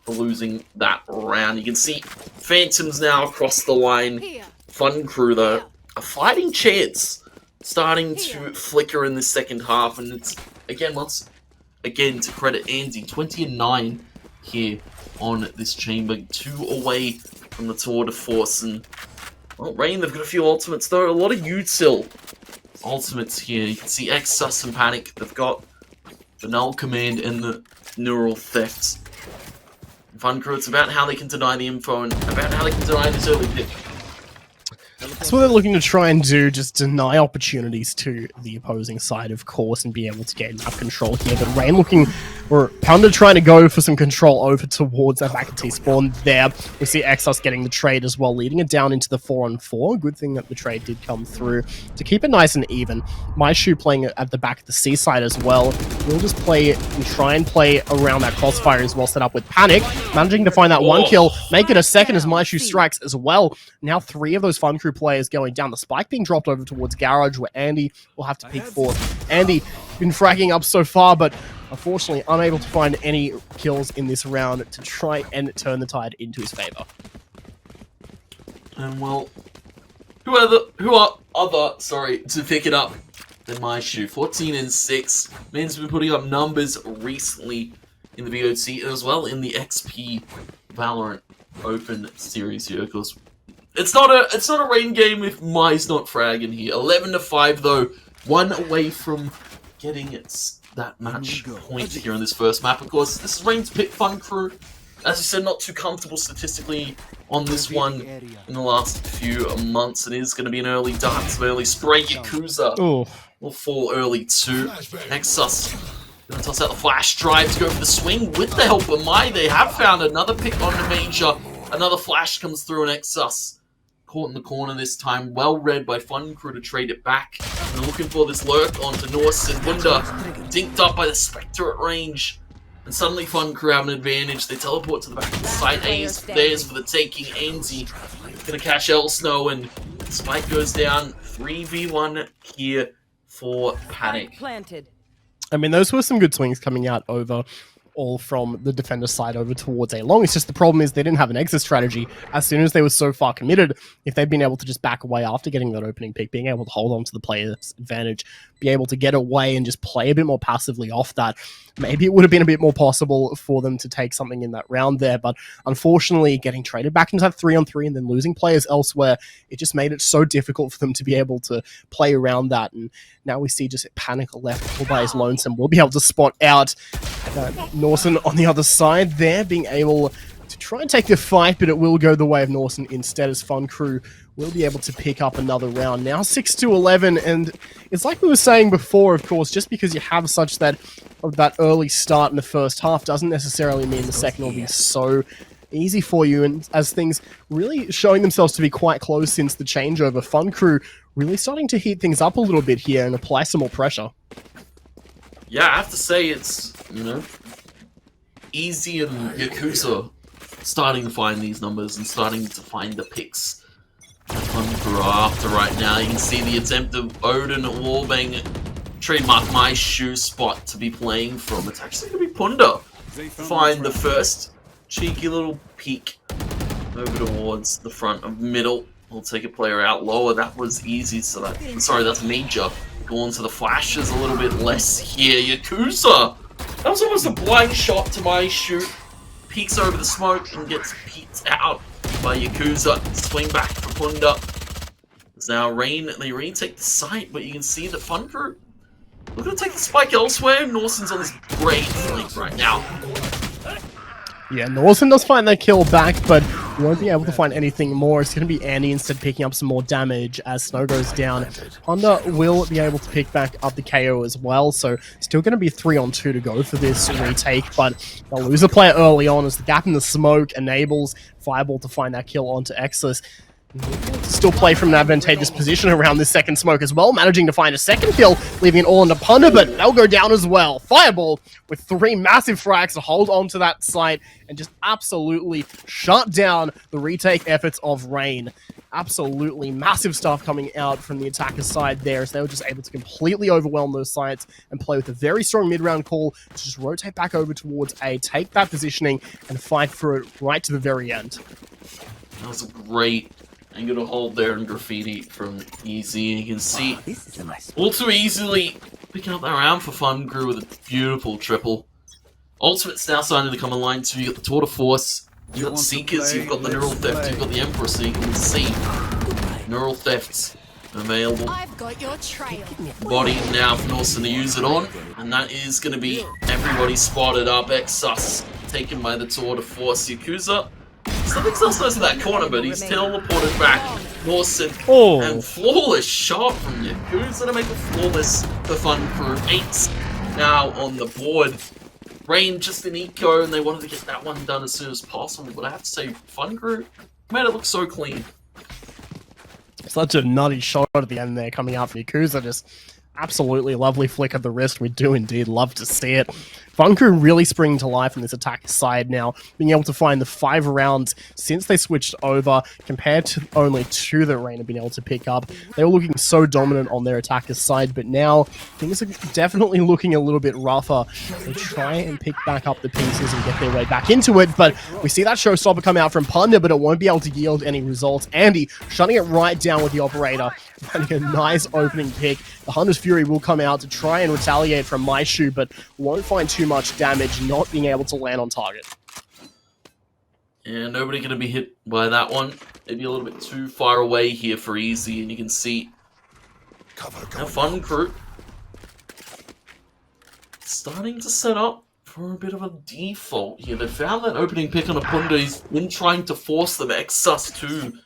for losing that round. You can see Phantoms now across the line. FUNCREW, though, a fighting chance starting to flicker in the second half, and it's, again, once again, to credit Andy, 20-9 here on this chamber, 2 away from the tour de force, and well, Rain, they've got a few ultimates though, a lot of util ultimates here. You can see Exus and Panic, they've got the Null Command and the Neural Theft. FUNCREW, it's about how they can deny the info and about how they can deny this early pick. That's what they're looking to try and do, just deny opportunities to the opposing side, of course, and be able to get enough control here. But Rain looking, or Pounder trying to go for some control over towards that back at T-spawn there. We see Exos getting the trade as well, leading it down into the 4-on-4. Good thing that the trade did come through to keep it nice and even. MyShoe playing at the back of the C side as well. We'll just play and try and play around that crossfire as well, set up with Panic, managing to find that one kill, make it a second as MyShoe strikes as well. Now 3 of those FUNCREW players going down. The spike being dropped over towards Garage, where Andy will have to pick forth. Andy been fragging up so far, but unfortunately unable to find any kills in this round to try and turn the tide into his favor. And well, who are other to pick it up than MyShoe? 14-6. Man's been putting up numbers recently in the VOC and as well in the XP Valorant Open Series here, of course. It's not a Rain game if Mai's not fragging here. 11-5 though, 1 away from getting that match point here in this first map. Of course, this is Rain's pick. FUNCREW, as I said, not too comfortable statistically on this one in the last few months. It is going to be an early dart, some early spray. Yakuza will fall early too. Nexus going to toss out the flash drive to go for the swing with the help of Mai. They have found another pick on the major. Another flash comes through, and Exus caught in the corner this time. Well read by FUNCREW to trade it back. And they're looking for this lurk onto Norse and Wunder. Dinked up by the Spectre at range. And suddenly FUNCREW have an advantage. They teleport to the back of the site. A is theirs for the taking. Andy gonna catch El Snow, and Spike goes down. 3v1 here for Panic. I mean, those were some good swings coming out over all from the defender side over towards A long. It's just the problem is they didn't have an exit strategy. As soon as they were so far committed, if they'd been able to just back away after getting that opening pick, being able to hold on to the player's advantage, be able to get away and just play a bit more passively off that, maybe it would have been a bit more possible for them to take something in that round there. But unfortunately, getting traded back into that 3-on-3 and then losing players elsewhere, it just made it so difficult for them to be able to play around that. And now we see just Panic left all by his lonesome. We'll be able to spot out Norson on the other side there, being able to try and take the fight, but it will go the way of Norson instead, as FUNCREW will be able to pick up another round. Now 6-11, and it's like we were saying before, of course, just because you have such that early start in the first half doesn't necessarily mean the second will be so easy for you, and as things really showing themselves to be quite close since the changeover, FUNCREW really starting to heat things up a little bit here and apply some more pressure. Yeah, I have to say it's, Easy and Yakuza starting to find these numbers and starting to find the picks that FUNCREW are after right now. You can see the attempt of Odin Warbang trademark MyShoe spot to be playing from. It's actually going to be Punda. Find the first cheeky little peek over towards the front of middle. We'll take a player out lower. That was easy, so that's major. Go on to the flashes a little bit less here. Yakuza! That was almost a blind shot to MyShoe. Peeks over the smoke and gets peeked out by Yakuza. Swing back for Punda. It's now Rain. They retake the site, but you can see the FUNCREW looking to take the spike elsewhere. Norson's on this great flank right now. Yeah, Norson does find that kill back, but won't be able to find anything more. It's going to be Andy instead picking up some more damage as Snow goes down. Honda will be able to pick back up the KO as well, so still going to be 3-on-2 to go for this retake, but they'll lose a player early on as the gap in the smoke enables Fireball to find that kill onto Exodus. Still play from an advantageous position around this second smoke as well, managing to find a second kill, leaving it all into Punda, but they'll go down as well. Fireball with 3 massive frags to hold on to that site and just absolutely shut down the retake efforts of Rain. Absolutely massive stuff coming out from the attacker's side there as they were just able to completely overwhelm those sites and play with a very strong mid-round call to just rotate back over towards A, take that positioning and fight for it right to the very end. That was a great angle to hold there in Graffiti from Easy. You can see all too easily picking up that round for FUNCREW with a beautiful triple. Ultimate's now starting to come online too. You've got the Tour de Force, you've got the Seekers, you've got the Neural Theft, you've got the Emperor, so you can see Neural Theft available. I've got your trail. Body now for Norson to use it on, and that is going to be everybody spotted up. Exus taken by the Tour de Force. Yakuza something's not supposed to that corner, but he's teleported back. Norson and flawless shot from Yakuza to make it flawless for FUNCREW. 8 now on the board. Rain just in eco, and they wanted to get that one done as soon as possible, but I have to say, FUNCREW made it look so clean. Such a nutty shot at the end there coming out from Yakuza, just absolutely lovely flick of the wrist. We do indeed love to see it. FUNCREW really springing to life on this attack side now, being able to find the 5 rounds since they switched over compared to only 2 that Rain have been able to pick up. They were looking so dominant on their attacker's side, but now things are definitely looking a little bit rougher. They try and pick back up the pieces and get their way back into it, but we see that showstopper come out from Punda, but it won't be able to yield any results. Andy shutting it right down with the operator, finding a nice opening pick. The Hunter's Fury will come out to try and retaliate from My Shoe, but won't find too much damage, not being able to land on target. Yeah, nobody going to be hit by that one. Maybe a little bit too far away here for Easy, and you can see now FUNCREW starting to set up for a bit of a default here. They found that opening pick on a Punda. He's been trying to force them, Exus too.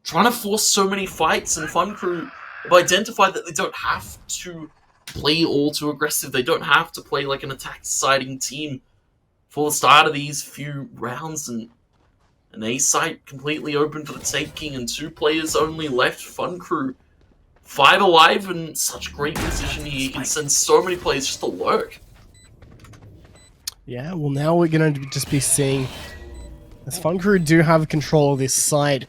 Trying to force so many fights, and FUNCREW have identified that they don't have to play all too aggressive. They don't have to play like an attack-siding team for the start of these few rounds, and an A site completely open for the taking, and 2 players only left. FUNCREW 5 alive in such great position here. You can send so many players just to lurk. Yeah, well now we're going to just be seeing, as FUNCREW do have control of this side,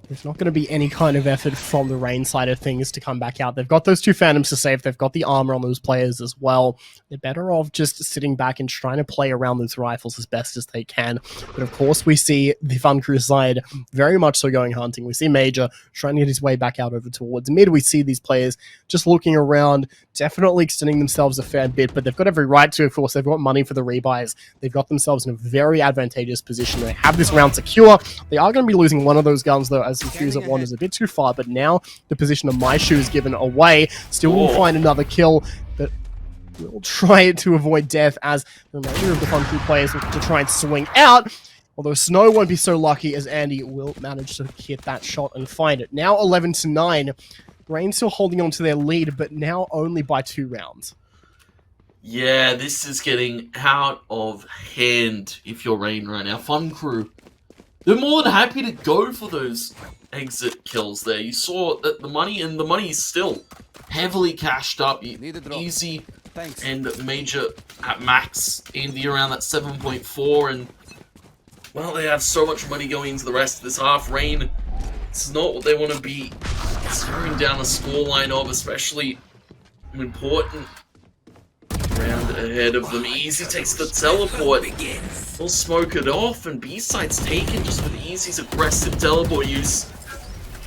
there's not going to be any kind of effort from the Rain side of things to come back out. They've got those 2 Phantoms to save. They've got the armor on those players as well. They're better off just sitting back and trying to play around those rifles as best as they can. But of course, we see the FUNCREW side very much so going hunting. We see Major trying to get his way back out over towards mid. We see these players just looking around, definitely extending themselves a fair bit, but they've got every right to, of course. They've got money for the rebuys. They've got themselves in a very advantageous position. They have this round secure. They are going to be losing one of those guns, though, as Yakuza wanders a bit too far, but now the position of My Shoe is given away. Still will find another kill, but we'll try to avoid death as the remainder of the FUNCREW players look to try and swing out. Although Snow won't be so lucky as Andy will manage to hit that shot and find it. Now 11-9. Rain still holding on to their lead, but now only by 2 rounds. Yeah, this is getting out of hand if you're Rain right now. FUNCREW, they're more than happy to go for those exit kills there. You saw that the money is still heavily cashed up. Easy and Major at max, Andy around that 7.4, and well, they have so much money going into the rest of this half. Rain, it's not what they want to be staring down the scoreline of, especially an important round ahead of them. Easy takes the teleport. They'll smoke it off, and B-side's taken just with Easy's aggressive teleport use.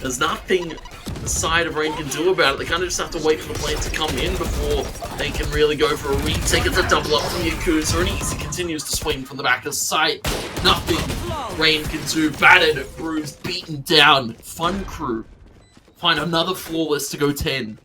There's nothing the side of Rain can do about it. They kind of just have to wait for the plane to come in before they can really go for a retake. It's a double up from Yakuza, and Easy continues to swing from the back of sight. Nothing Rain can do. Battered, bruised, beaten down. FUNCREW find another flawless to go 10.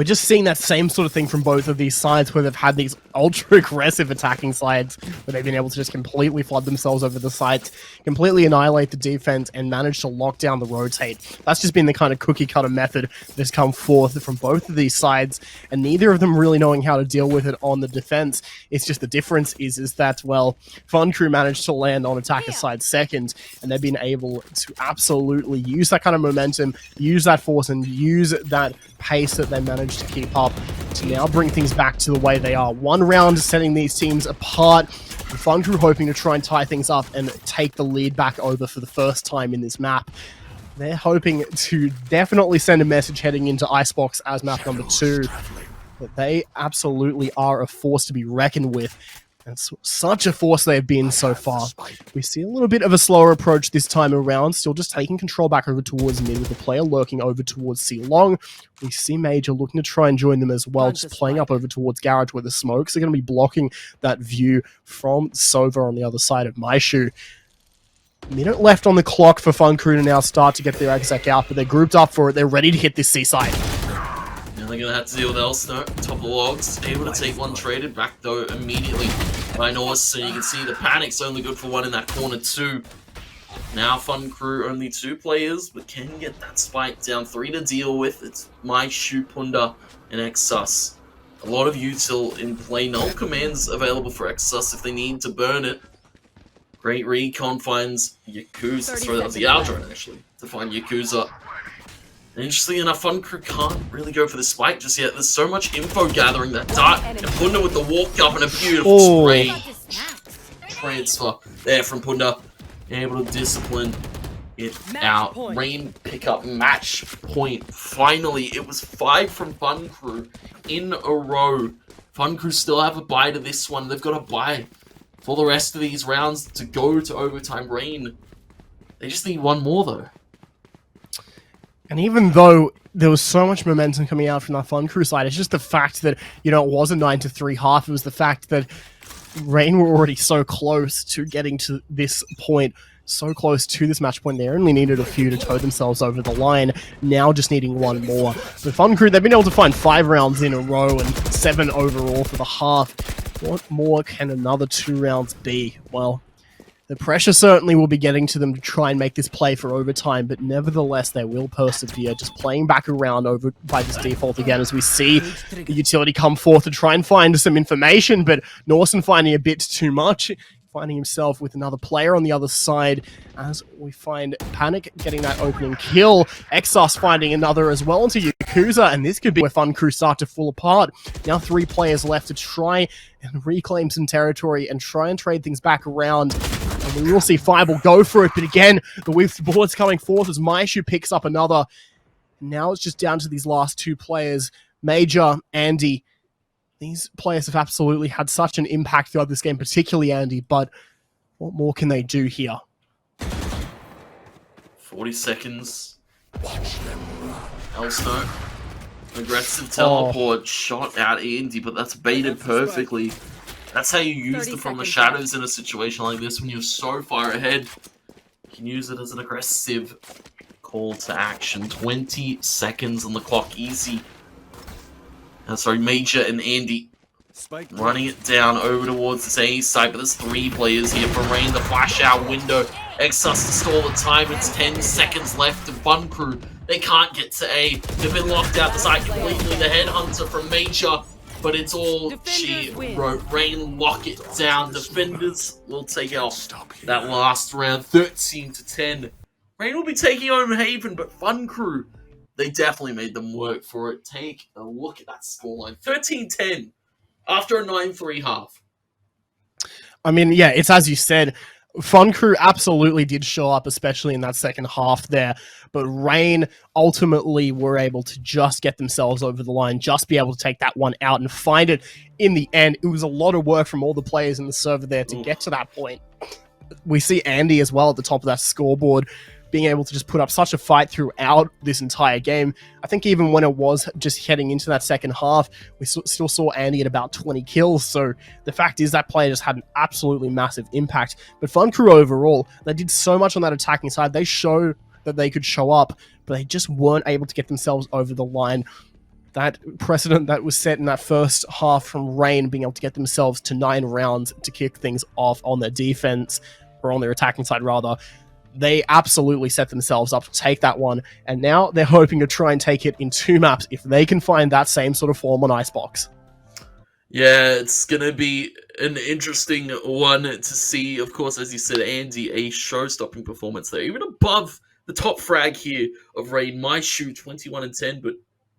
we're just seeing that same sort of thing from both of these sides where they've had these ultra aggressive attacking sides where they've been able to just completely flood themselves over the sites, completely annihilate the defense, and manage to lock down the rotate. That's just been the kind of cookie cutter method that has come forth from both of these sides, and neither of them really knowing how to deal with it on the defense. It's just the difference is that, well, FUNCREW managed to land on attacker side second, and they've been able to absolutely use that kind of momentum, use that force, and use that pace that they managed to keep up to now bring things back to the way they are. One round setting these teams apart. FUNCREW hoping to try and tie things up and take the lead back over for the first time in this map. They're hoping to definitely send a message heading into Icebox as map number 2 that they absolutely are a force to be reckoned with. And such a force they've been so far. We see a little bit of a slower approach this time around, still just taking control back over towards mid with the player lurking over towards C Long. We see Major looking to try and join them as well, just playing up over towards Garage where the smokes are going to be blocking that view from Sova on the other side of Maishu. Minute left on the clock for FUNCREW to now start to get their exec out, but they're grouped up for it. They're ready to hit this seaside. They're going to have to deal with Elsner, top of the logs, able to take one traded back though immediately by Norse, so you can see the panic's only good for one in that corner too. Now FUNCREW only 2 players, but can get that spike down, 3 to deal with. It's Maishu, Punda, and Exus. A lot of util in play, null commands available for Exus if they need to burn it. Great recon finds Yakuza, sorry that was the Aldrin actually, to find Yakuza. Interestingly enough, FUNCREW can't really go for the spike just yet. There's so much info gathering that dart, and Punda with the walk up and a beautiful spray transfer there from Punda. Able to discipline it out. Rain pick up match point. Finally, it was 5 from FUNCREW in a row. FUNCREW still have a bye to this one. They've got a bye for the rest of these rounds to go to overtime. Rain, they just need one more though. And even though there was so much momentum coming out from that FUNCREW side, it's just the fact that, you know, it was a 9-3 half. It was the fact that Rain were already so close to getting to this point, so close to this match point. They only needed a few to tow themselves over the line, now just needing one more. But FUNCREW, they've been able to find 5 rounds in a row and 7 overall for the half. What more can another 2 rounds be? Well, the pressure certainly will be getting to them to try and make this play for overtime, but nevertheless, they will persevere, just playing back around over by this default again as we see the utility come forth to try and find some information, but Norson finding a bit too much, finding himself with another player on the other side as we find Panic getting that opening kill. Exos finding another as well into Yakuza, and this could be where FUNCREW start to fall apart. Now 3 players left to try and reclaim some territory and try and trade things back around. And we will see Fireball go for it, but again, the whiffed board's coming forth as Maishu picks up another. Now it's just down to these last 2 players, Major, Andy. These players have absolutely had such an impact throughout this game, particularly Andy, but what more can they do here? 40 seconds. Elsno. Aggressive teleport shot out Andy, but that's baited perfectly. That's how you use the from the shadows in a situation like this when you're so far ahead. You can use it as an aggressive call to action. 20 seconds on the clock, easy. Sorry, Major and Andy running it down over towards this A side, but there's 3 players here for Rain. The flash out window. Exus to stall the time. It's 10 seconds left to FUNCREW. They can't get to A. They've been locked out the side completely. The headhunter from Major, but it's all she wrote. Rain lock it down. Defenders will take off that last round, 13-10. Rain will be taking home Haven, but FUNCREW, they definitely made them work for it. Take a look at that scoreline. 13-10 after a 9-3 half. I mean, yeah, it's as you said. FUNCREW absolutely did show up, especially in that second half there. But Rain ultimately were able to just get themselves over the line, just be able to take that one out and find it in the end. It was a lot of work from all the players in the server there to get to that point. We see Andy as well at the top of that scoreboard, being able to just put up such a fight throughout this entire game. I think even when it was just heading into that second half, we still saw Andy at about 20 kills. So the fact is that player just had an absolutely massive impact. But FUNCREW overall, they did so much on that attacking side. They showed that they could show up, but they just weren't able to get themselves over the line. that precedent that was set in that first half from Rain being able to get themselves to 9 rounds to kick things off on their defense, or on their attacking side rather, they absolutely set themselves up to take that one, and now they're hoping to try and take it in 2 maps if they can find that same sort of form on Icebox. Yeah, it's going to be an interesting one to see. Of course, as you said, Andy, a show-stopping performance there. Even above the top frag here of Rain, my shoe 21-10, but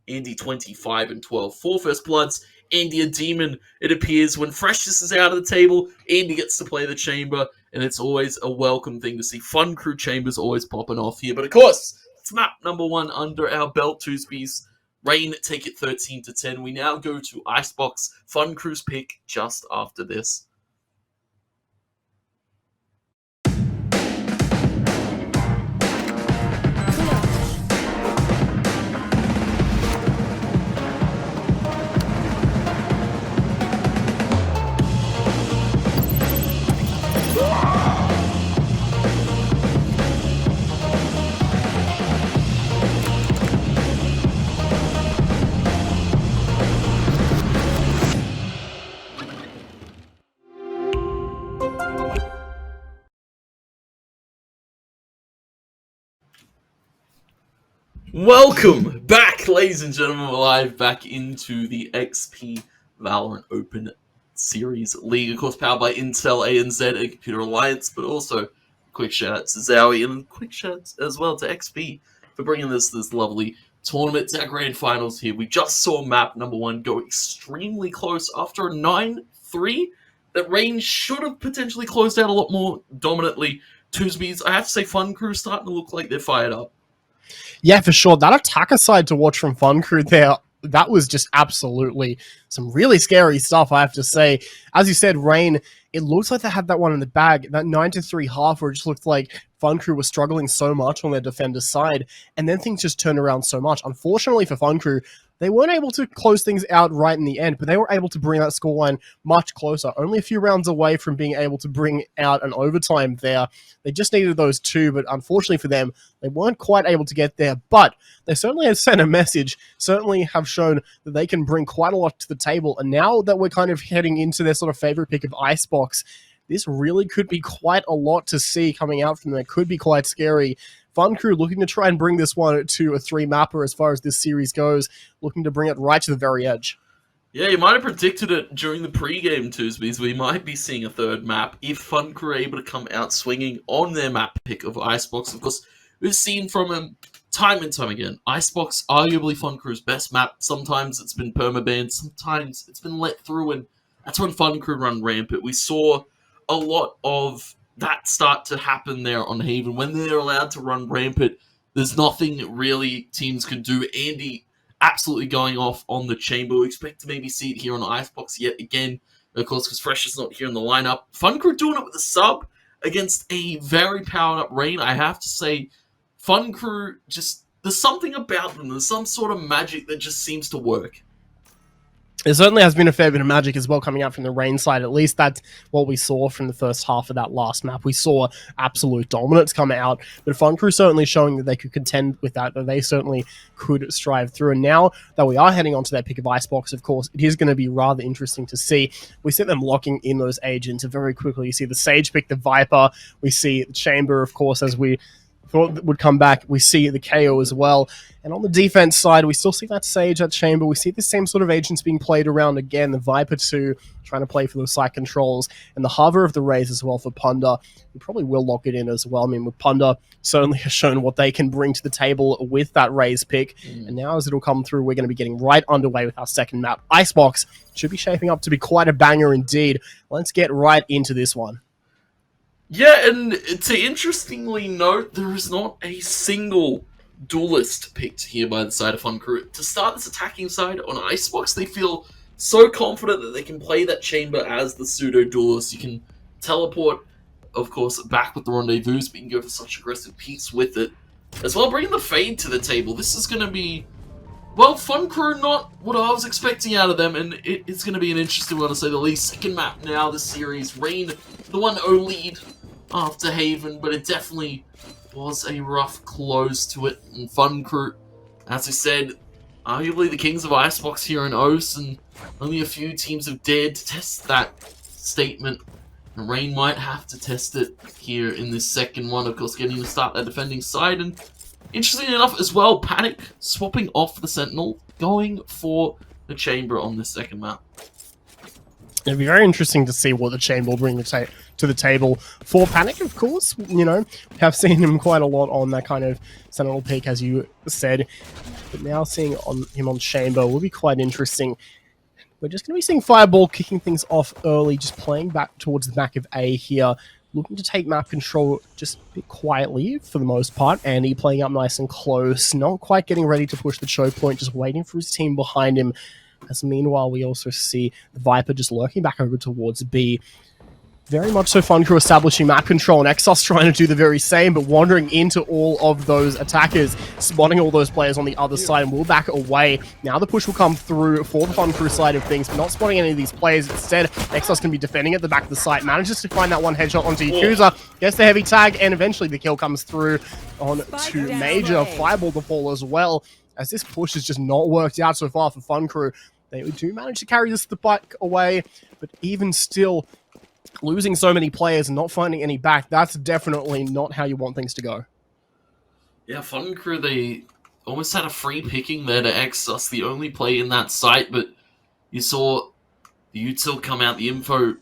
Andy 25-12. 4 first bloods, Andy a demon, it appears. When Freshness is out of the table, Andy gets to play the chamber, and it's always a welcome thing to see. FUNCREW chambers always popping off here. But of course, it's map number 1 under our belt, Tuesdays. Rain take it 13-10. We now go to Icebox, FUNCREW's pick just after this. Welcome back, ladies and gentlemen. We're live back into the XP Valorant Open Series League, of course, powered by Intel, ANZ, and Computer Alliance, but also quick shout out to Zowie and quick shout out as well to XP for bringing this lovely tournament to our grand finals here. We just saw map number 1 go extremely close after a 9-3 that Rain should have potentially closed out a lot more dominantly. Tuesdays, I have to say, FUNCREW starting to look like they're fired up. Yeah, for sure. That attacker side to watch from FUNCREW there, that was just absolutely some really scary stuff, I have to say. As you said, Rain, it looks like they had that one in the bag. That 9-3 half where it just looked like FUNCREW was struggling so much on their defender's side, and then things just turned around so much. Unfortunately for FUNCREW, they weren't able to close things out right in the end, but they were able to bring that scoreline much closer. Only a few rounds away from being able to bring out an overtime there. They just needed those 2, but unfortunately for them, they weren't quite able to get there. But they certainly have sent a message, certainly have shown that they can bring quite a lot to the table. And now that we're kind of heading into their sort of favorite pick of Icebox, this really could be quite a lot to see coming out from them. It could be quite scary. FUNCREW looking to try and bring this one to a 3-mapper as far as this series goes, looking to bring it right to the very edge. Yeah, you might have predicted it during the pre-game, Tuesdays. We might be seeing a 3rd map if FUNCREW are able to come out swinging on their map pick of Icebox. Of course, we've seen from them time and time again, Icebox, arguably FUNCREW's best map. Sometimes it's been permabanned, sometimes it's been let through, and that's when FUNCREW run rampant. We saw a lot of that start to happen there on Haven. When they're allowed to run rampant, there's nothing really teams can do. Andy absolutely going off on the chamber. We expect to maybe see it here on Icebox yet again, of course, because Fresh is not here in the lineup. FUNCREW doing it with a sub against a very powered up Rain. I have to say, FUNCREW, just, there's something about them. There's some sort of magic that just seems to work. There certainly has been a fair bit of magic as well coming out from the Rain side. At least that's what we saw from the first half of that last map. We saw absolute dominance come out, but FUNCREW certainly showing that they could contend with that they certainly could strive through. And now that we are heading on to that pick of Icebox, of course, it is going to be rather interesting to see. We see them locking in those agents very quickly. You see the Sage pick the Viper. We see the Chamber, of course, as we thought would come back. We see the KO as well. And on the defense side, we still see that Sage, that Chamber. We see the same sort of agents being played around again. The Viper 2 trying to play for those site controls. And the Hover of the Rays as well for Punda. We probably will lock it in as well. I mean, with Punda certainly has shown what they can bring to the table with that Rays pick. And now as it'll come through, we're going to be getting right underway with our second map. Icebox should be shaping up to be quite a banger indeed. Let's get right into this one. Yeah, and to interestingly note, there is not a single duelist picked here by the side of FUNCREW. To start this attacking side on Icebox, they feel so confident that they can play that chamber as the pseudo-duelist. You can teleport, of course, back with the rendezvous, but you can go for such aggressive peaks with it. As well, bringing the Fade to the table. This is going to be, well, FUNCREW not what I was expecting out of them, and it's going to be an interesting one to say the least. Second map now, this series. Rain, the 1-0 lead after Haven, but it definitely was a rough close to it. And FUNCREW, as I said, arguably the kings of Icebox here in OS, and only a few teams have dared to test that statement. And Rain might have to test it here in this second one, of course, getting to start that defending side. And interestingly enough as well, Panic swapping off the Sentinel, going for the Chamber on this second map. It'd be very interesting to see what the Chamber will bring to the table for Panic, of course. You know, we have seen him quite a lot on that kind of Sentinel pick, as you said. But now seeing him on Chamber will be quite interesting. We're just going to be seeing Fireball kicking things off early, just playing back towards the back of A here, looking to take map control just a bit quietly for the most part. Andy playing up nice and close, not quite getting ready to push the choke point, just waiting for his team behind him. As meanwhile, we also see the Viper just lurking back over towards B. Very much so FUNCREW establishing map control, and Exos trying to do the very same, but wandering into all of those attackers, spotting all those players on the other side, and will back away. Now the push will come through for the FUNCREW side of things, but not spotting any of these players. Instead, Exos can be defending at the back of the site, manages to find that one headshot onto Yakuza, gets the heavy tag, and eventually the kill comes through on to Major. Fireball to fall as well, as this push has just not worked out so far for FUNCREW. They do manage to carry this the bike away, but even still, losing so many players and not finding any back, that's definitely not how you want things to go. Yeah, FUNCREW, they almost had a free picking there to Exos, the only play in that site, but you saw the util come out, the info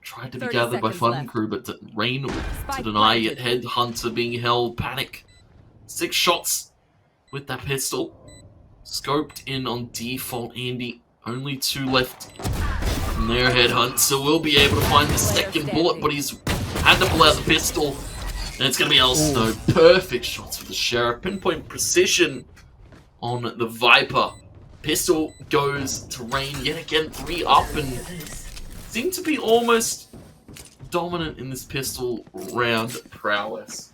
tried to be gathered by FUNCREW, but Rain to deny it, Headhunter being held, Panic. 6 shots with that pistol. Scoped in on default, Andy. Only 2 left from their Headhunt, so we'll be able to find the second bullet, but he's had to pull out the pistol, and it's going to be Elsno. Perfect shots for the Sheriff. Pinpoint precision on the Viper. Pistol goes to Rain yet again, 3 up, and seem to be almost dominant in this pistol round prowess.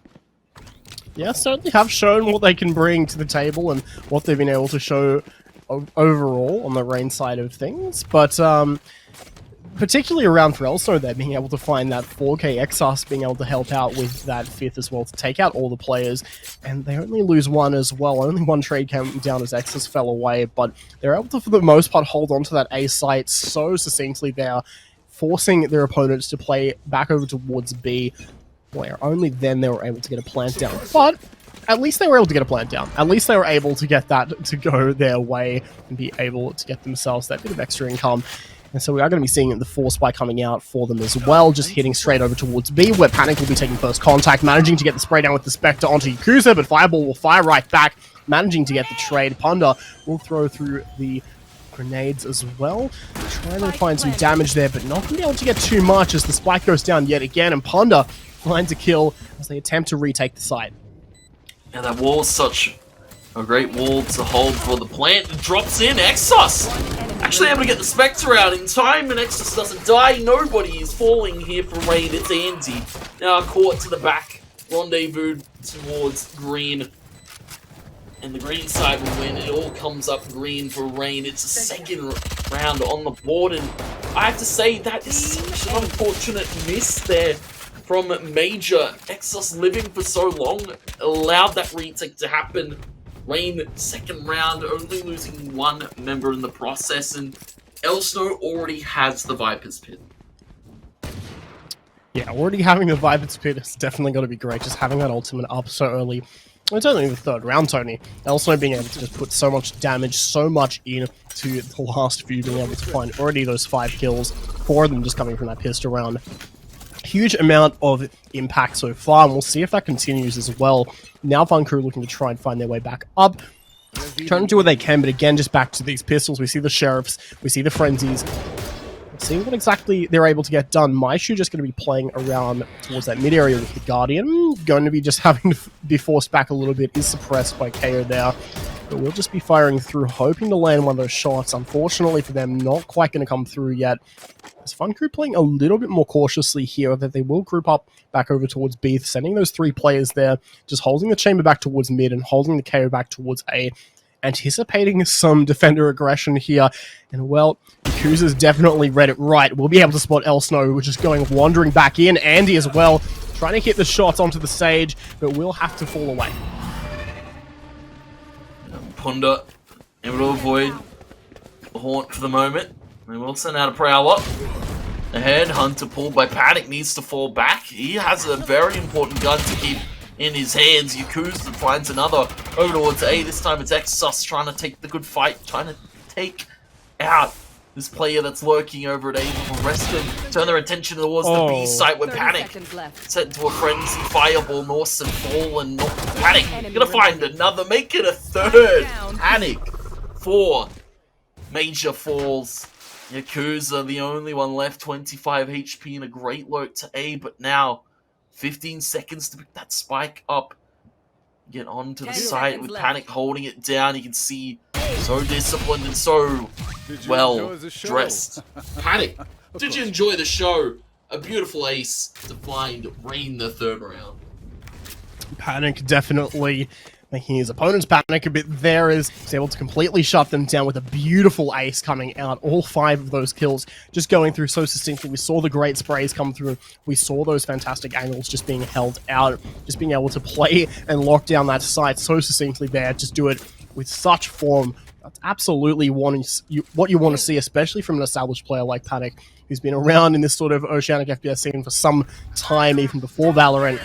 Yeah, certainly have shown what they can bring to the table and what they've been able to show overall on the Rain side of things, but particularly around for Elso, they're being able to find that 4K Exos being able to help out with that 5th as well to take out all the players, and they only lose 1 as well. Only 1 trade came down as Exos fell away, but they're able to, for the most part, hold on to that A site so succinctly there, forcing their opponents to play back over towards B, where only then they were able to get a plant down. But at least they were able to get a plant down. At least they were able to get that to go their way and be able to get themselves that bit of extra income. And so we are going to be seeing the force spike coming out for them as well, just hitting straight over towards B, where Panic will be taking first contact, managing to get the spray down with the Spectre onto Yakuza, but Fireball will fire right back, managing to get the trade. Punda will throw through the grenades as well, trying to find some damage there, but not going to be able to get too much as the spike goes down yet again, and Punda finds a kill as they attempt to retake the site. Yeah, that wall's such a great wall to hold for the plant. It drops in. Exos actually able to get the Spectre out in time, and Exos doesn't die. Nobody is falling here for Rain. It's Andy. Now caught to the back. Rendezvous towards green. And the green side will win. It all comes up green for Rain. It's a second round on the board, and I have to say that is such an unfortunate miss there from Major. Exos living for so long allowed that retake to happen. Rain, second round, only losing 1 member in the process, and Elsno already has the Viper's Pit. Yeah, already having the Viper's Pit is definitely going to be great, just having that ultimate up so early. It's only the 3rd round, Tony. Elsno being able to just put so much damage, so much into the last few, being able to find already those 5 kills, 4 of them just coming from that pistol round. Huge amount of impact so far, and we'll see if that continues as well. Now FUNCREW looking to try and find their way back up, trying to do what they can, but again, just back to these pistols. We see the Sheriffs, we see the Frenzies. Let's see what exactly they're able to get done. Maishu just going to be playing around towards that mid area with the Guardian. Going to be just having to be forced back a little bit, is suppressed by KO there. But we'll just be firing through, hoping to land one of those shots. Unfortunately for them, not quite going to come through yet. As FUNCREW playing a little bit more cautiously here, that they will group up back over towards B, sending those 3 players there, just holding the chamber back towards mid and holding the KO back towards A. Anticipating some defender aggression here. And well, Yakuza's definitely read it right. We'll be able to spot Elsno, which is going wandering back in. Andy as well, trying to hit the shots onto the stage, but will have to fall away. Punda able to avoid the haunt for the moment. They will send out a Prowler. Ahead, Hunter pulled by Panic needs to fall back. He has a very important gun to keep in his hands. Yakuza finds another over towards A. This time it's Exos trying to take the good fight, trying to take out this player that's lurking over at A. The rest of them turn their attention towards the B site where Panic set into a frenzy fireball. Norson fall and not Panic. Gonna find another, make it a third. Panic 4 major falls. Yakuza, the only one left, 25 HP and a great lurk to A, but now 15 seconds to pick that spike up. Get onto the site with Panic holding it down. You can see so disciplined and so well dressed. Panic, did you enjoy the show? A beautiful ace to find Rain the third round. Panic definitely making his opponents panic a bit there as he's able to completely shut them down with a beautiful ace coming out. All 5 of those kills just going through so succinctly. We saw the great sprays come through. We saw those fantastic angles just being held out, just being able to play and lock down that site so succinctly there. Just do it with such form. That's absolutely what you want to see, especially from an established player like Panic, who's been around in this sort of Oceanic FPS scene for some time, even before Valorant.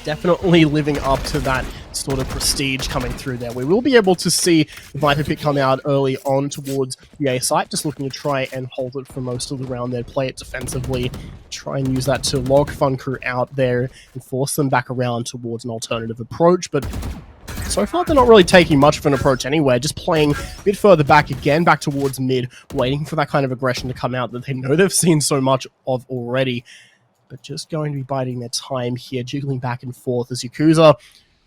Definitely living up to that sort of prestige coming through there. We will be able to see the Viper pick come out early on towards the A site, just looking to try and hold it for most of the round there, play it defensively, try and use that to lock FUNCREW out there and force them back around towards an alternative approach. But so far, they're not really taking much of an approach anywhere, just playing a bit further back again, back towards mid, waiting for that kind of aggression to come out that they know they've seen so much of already. But just going to be biding their time here, jiggling back and forth as Yakuza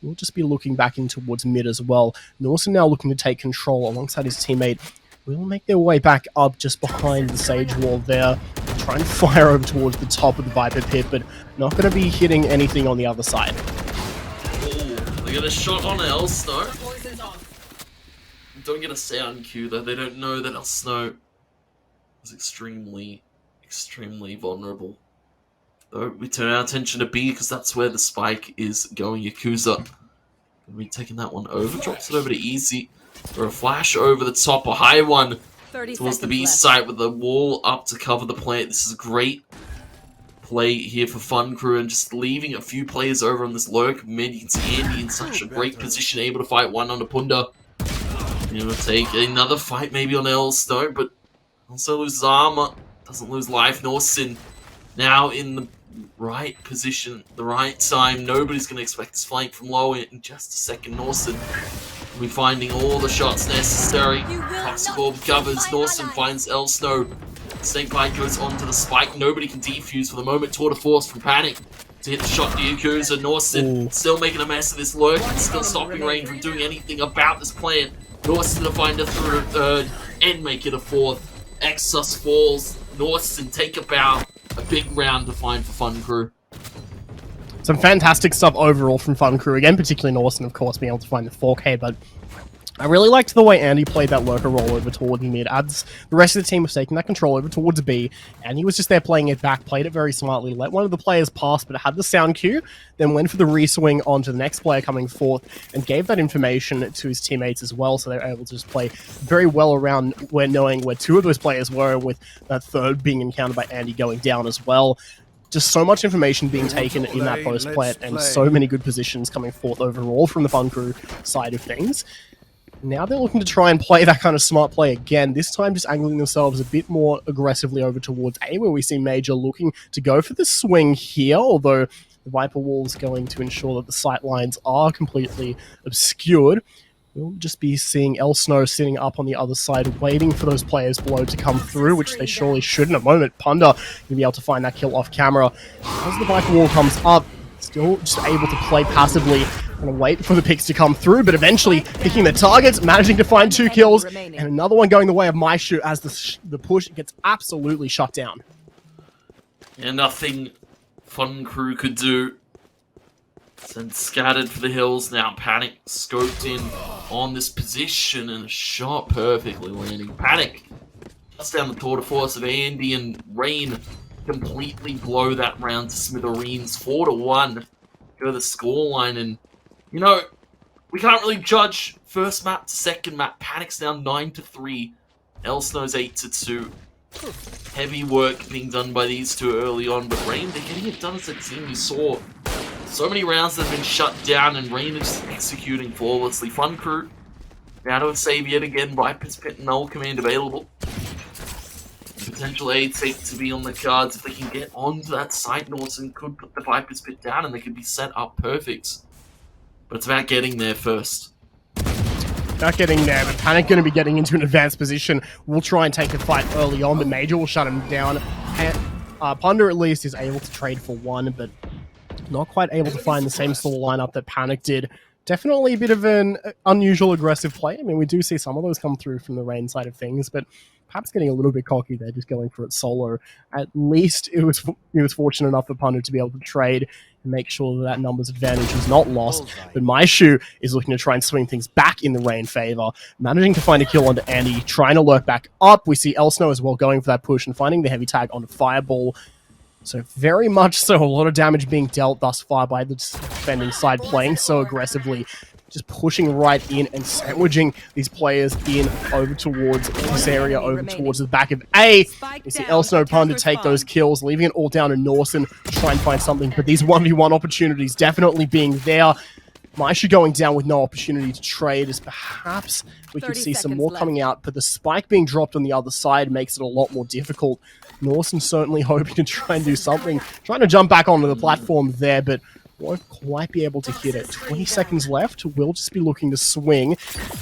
will just be looking back in towards mid as well. Norson now looking to take control alongside his teammate. Will make their way back up just behind the Sage wall there. Try and fire over towards the top of the Viper pit, but not going to be hitting anything on the other side. They get a shot on El Snow. Don't get a sound cue though. They don't know that El Snow is extremely vulnerable. Though we turn our attention to B because that's where the spike is going. Yakuza gonna be taking that one over. Drops it over to Easy for a flash over the top. A high one towards the B site with the wall up to cover the plant. This is a great play here for FUNCREW and just leaving a few players over on this lurk mid. You can see Andy in such a great position, able to fight one on the Punda. You know, take another fight maybe on El Snow, but also loses armor, doesn't lose life. Norson now in the right position, the right time. Nobody's going to expect this flank from low in just a second. Norson will be finding all the shots necessary. Toxic Orb covers. Norson finds El Snow. Snake Bite goes onto the spike. Nobody can defuse for the moment. Tour de force from Panic to hit the shot to Yakuza. Norson still making a mess of this lurk. Still stopping Rain from doing anything about this plan. Norson to find a third and make it a fourth. Exos falls. Norson take a bow. A big round to find for FUNCREW. Some fantastic stuff overall from FUNCREW. Again, particularly Norson, of course, being able to find the 4K, but I really liked the way Andy played that lurker roll over towards mid, as the rest of the team was taking that control over towards B, and he was just there playing it back, played it very smartly, let one of the players pass, but it had the sound cue, then went for the re-swing onto the next player coming forth, and gave that information to his teammates as well, so they were able to just play very well around where knowing where 2 of those players were, with that third being encountered by Andy going down as well. Just so much information being taken in that post plant, and so many good positions coming forth overall from the FUNCREW side of things. Now they're looking to try and play that kind of smart play again, this time just angling themselves a bit more aggressively over towards A, where we see Major looking to go for the swing here, although the Viper wall is going to ensure that the sight lines are completely obscured. We'll just be seeing El Snow sitting up on the other side, waiting for those players below to come through, which they surely should in a moment. Punda will be able to find that kill off camera. As the Viper wall comes up, still just able to play passively and wait for the picks to come through, but eventually picking the targets, managing to find 2 kills, and another one going the way of my shoot as the push gets absolutely shut down. And nothing FUNCREW could do. Sent scattered for the hills. Now Panic scoped in on this position and a shot perfectly landing. Panic just down the tour de force of Andy and Rain completely blow that round to smithereens. 4-1 go the scoreline, and you know, we can't really judge first map to second map. Panic's down 9-3. Elsnow's 8-2. Heavy work being done by these two early on, but Rain, they're getting it done as a team. You saw so many rounds that have been shut down, and Rain is executing flawlessly. FUNCREW now to save yet again. Viper's Pit and Null Command available. Potential aid take to be on the cards if they can get onto that site. Norton could put the Viper's Pit down and they could be set up perfect. But it's about getting there first. Not getting there, but Panic going to be getting into an advanced position. We'll try and take the fight early on, but Major will shut him down. And Ponder at least is able to trade for one, but not quite able to find the same sort of lineup that Panic did. Definitely a bit of an unusual aggressive play. I mean, we do see some of those come through from the Rain side of things, but perhaps getting a little bit cocky there, just going for it solo. At least he was fortunate enough for Ponder to be able to trade and make sure that numbers advantage was not lost. But Maishu is looking to try and swing things back in the Rain favor, managing to find a kill onto Andy, trying to lurk back up. We see Elsnow as well going for that push and finding the heavy tag onto Fireball. So very much so, a lot of damage being dealt thus far by the defending side, playing so aggressively, just pushing right in and sandwiching these players in over towards this area, over towards the back of A. We see Elsnow Pun to take those kills, leaving it all down to Norson to try and find something, but these 1v1 opportunities definitely being there. Maishu going down with no opportunity to trade, as perhaps we could see some more coming out, but the spike being dropped on the other side makes it a lot more difficult. Norson certainly hoping to try and do something, trying to jump back onto the platform there, but won't quite be able to hit it. 20 seconds left, will just be looking to swing. It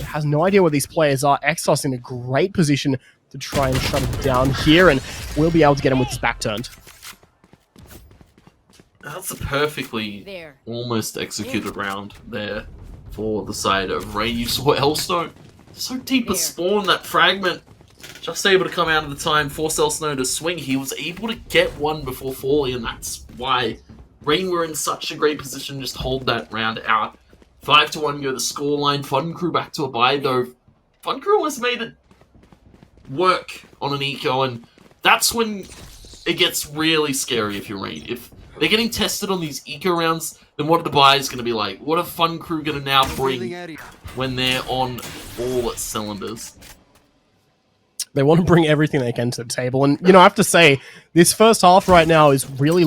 has no idea where these players are. Exos in a great position to try and shut it down here, and we'll be able to get him with his back turned. That's a perfectly almost executed round there for the side of Rain. You saw Elsnow so deep a spawn, that fragment just able to come out of the time, force Elsnow to swing. He was able to get one before falling, and that's why Rain were in such a great position to just hold that round out. 5-1 go the scoreline. FUNCREW back to a bye though. FUNCREW has made it work on an eco, and that's when it gets really scary if you're Rain. If they're getting tested on these eco rounds, then what are the buys going to be like? What are FUNCREW going to now bring when they're on all cylinders? They want to bring everything they can to the table. And, you know, I have to say, this first half right now is really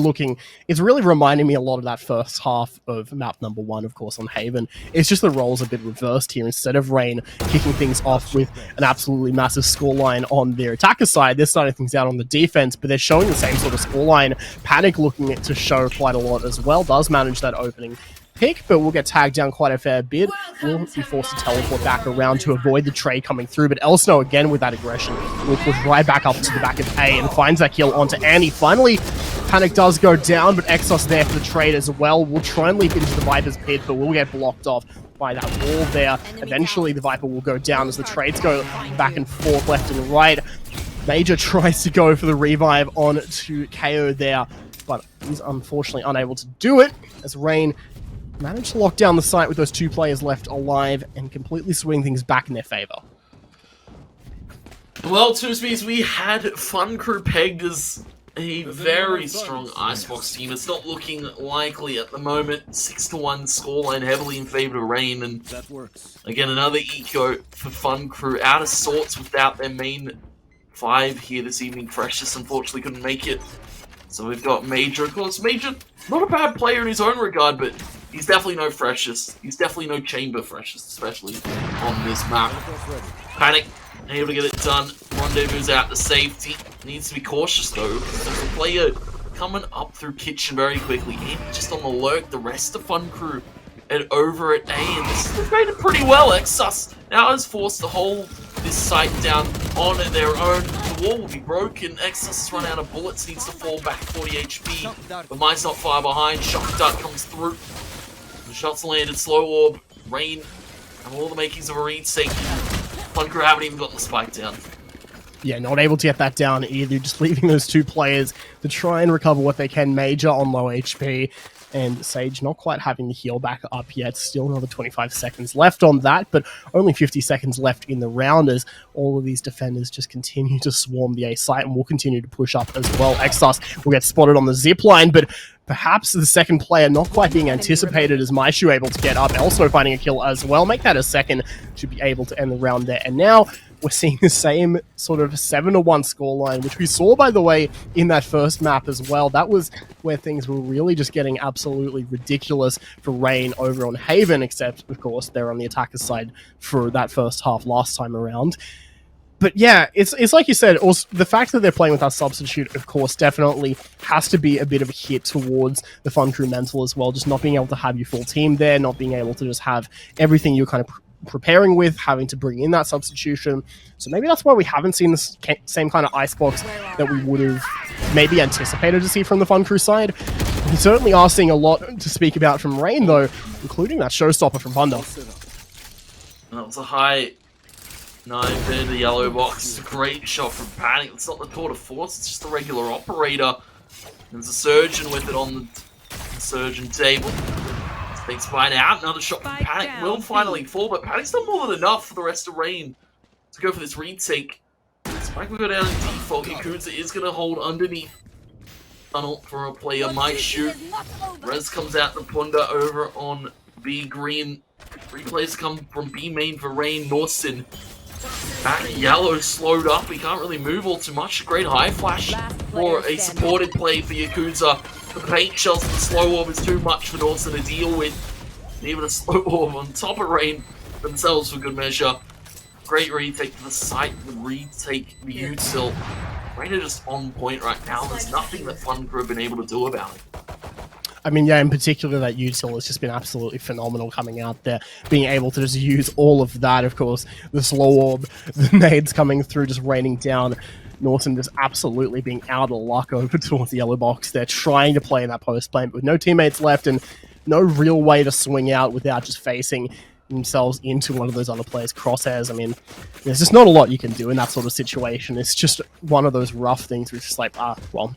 it's really reminding me a lot of that first half of map number 1, of course, on Haven. It's just the roles a bit reversed here. Instead of Rain kicking things off with an absolutely massive scoreline on their attacker side, they're starting things out on the defense, but they're showing the same sort of scoreline. Panic looking to show quite a lot as well, does manage that opening pick, but we'll get tagged down quite a fair bit. We'll be forced to teleport back around to avoid the trade coming through, but Elsnow again with that aggression will push right back up to the back of A and finds that kill onto Annie. Finally, Panic does go down, but Exos there for the trade as well. We'll try and leap into the Viper's pit, but we'll get blocked off by that wall there. Eventually the Viper will go down as the trades go back and forth, left and right. Major tries to go for the revive on to KO there, but he's unfortunately unable to do it as Rain managed to lock down the site with those 2 players left alive and completely swing things back in their favor. Well, Tuesdays, we had FUNCREW pegged as a very strong Icebox team. It's not looking likely at the moment. 6-1 scoreline, heavily in favor of Rain, and again another eco for FUNCREW. Out of sorts without their main 5 here this evening. Precious unfortunately couldn't make it. So we've got Major. Of course, Major, not a bad player in his own regard, but he's definitely no Freshest. He's definitely no Chamber Freshest, especially on this map. Panic, able to get it done. Rendezvous out to safety. Needs to be cautious though, because there's a player coming up through kitchen very quickly. And just on the lurk, the rest of FUNCREW and over at A, and this has made it pretty well. Exus now is forced to hold this site down on their own. The wall will be broken. Exus has run out of bullets, needs to fall back 40 HP, but mine's not far behind. Shock Dart comes through. The shots landed, slow orb, Rain, and all the makings of a read sink. FUNCREW haven't even gotten the spike down. Yeah, not able to get that down either, just leaving those 2 players to try and recover what they can. Major on low HP. and Sage not quite having the heal back up yet. Still another 25 seconds left on that, but only 50 seconds left in the round as all of these defenders just continue to swarm the A site and will continue to push up as well. Exos will get spotted on the zip line, but perhaps the second player not quite being anticipated as Maishu able to get up. Elsno finding a kill as well. Make that a second to be able to end the round there. And now we're seeing the same sort of 7-1 scoreline, which we saw, by the way, in that first map as well. That was where things were really just getting absolutely ridiculous for Rain over on Haven, except, of course, they're on the attacker's side for that first half last time around. But yeah, it's like you said, also, the fact that they're playing with that substitute, of course, definitely has to be a bit of a hit towards the FUNCREW mental as well. Just not being able to have your full team there, not being able to just have everything you're kind of preparing with, having to bring in that substitution. So maybe that's why we haven't seen the same kind of icebox that we would have maybe anticipated to see from the FUNCREW side. We certainly are seeing a lot to speak about from Rain, though, including that showstopper from Thunder. That was a high 9 there, the yellow box. It's a great shot from Panic. It's not the tour de force, it's just a regular operator. There's a Surgeon with it on the Surgeon table. Takes Spine out. Another shot from Panic. Will finally fall, but Panic's done more than enough for the rest of Rain to go for this retake. Spike will go down in default. Yakuza is going to hold underneath tunnel for a player. Might shoot. Rez comes out to Punda over on B green. 3 players come from B main for Rain. Norson back yellow slowed up. He can't really move all too much. Great high flash for a supported play for Yakuza. But the paint shells and the slow orb is too much for Norson to deal with. And even a slow orb on top of Rain themselves for good measure. Great retake to the site. The retake the util. Rain are just on point right now. There's nothing that FUNCREW have been able to do about it. I mean, yeah, in particular, that util has just been absolutely phenomenal coming out there, being able to just use all of that. Of course, the slow orb, the nades coming through, just raining down. Norton just absolutely being out of luck over towards the yellow box. They're trying to play in that post plane, but with no teammates left and no real way to swing out without just facing themselves into one of those other players' crosshairs. I mean, there's just not a lot you can do in that sort of situation. It's just one of those rough things where it's just like, well,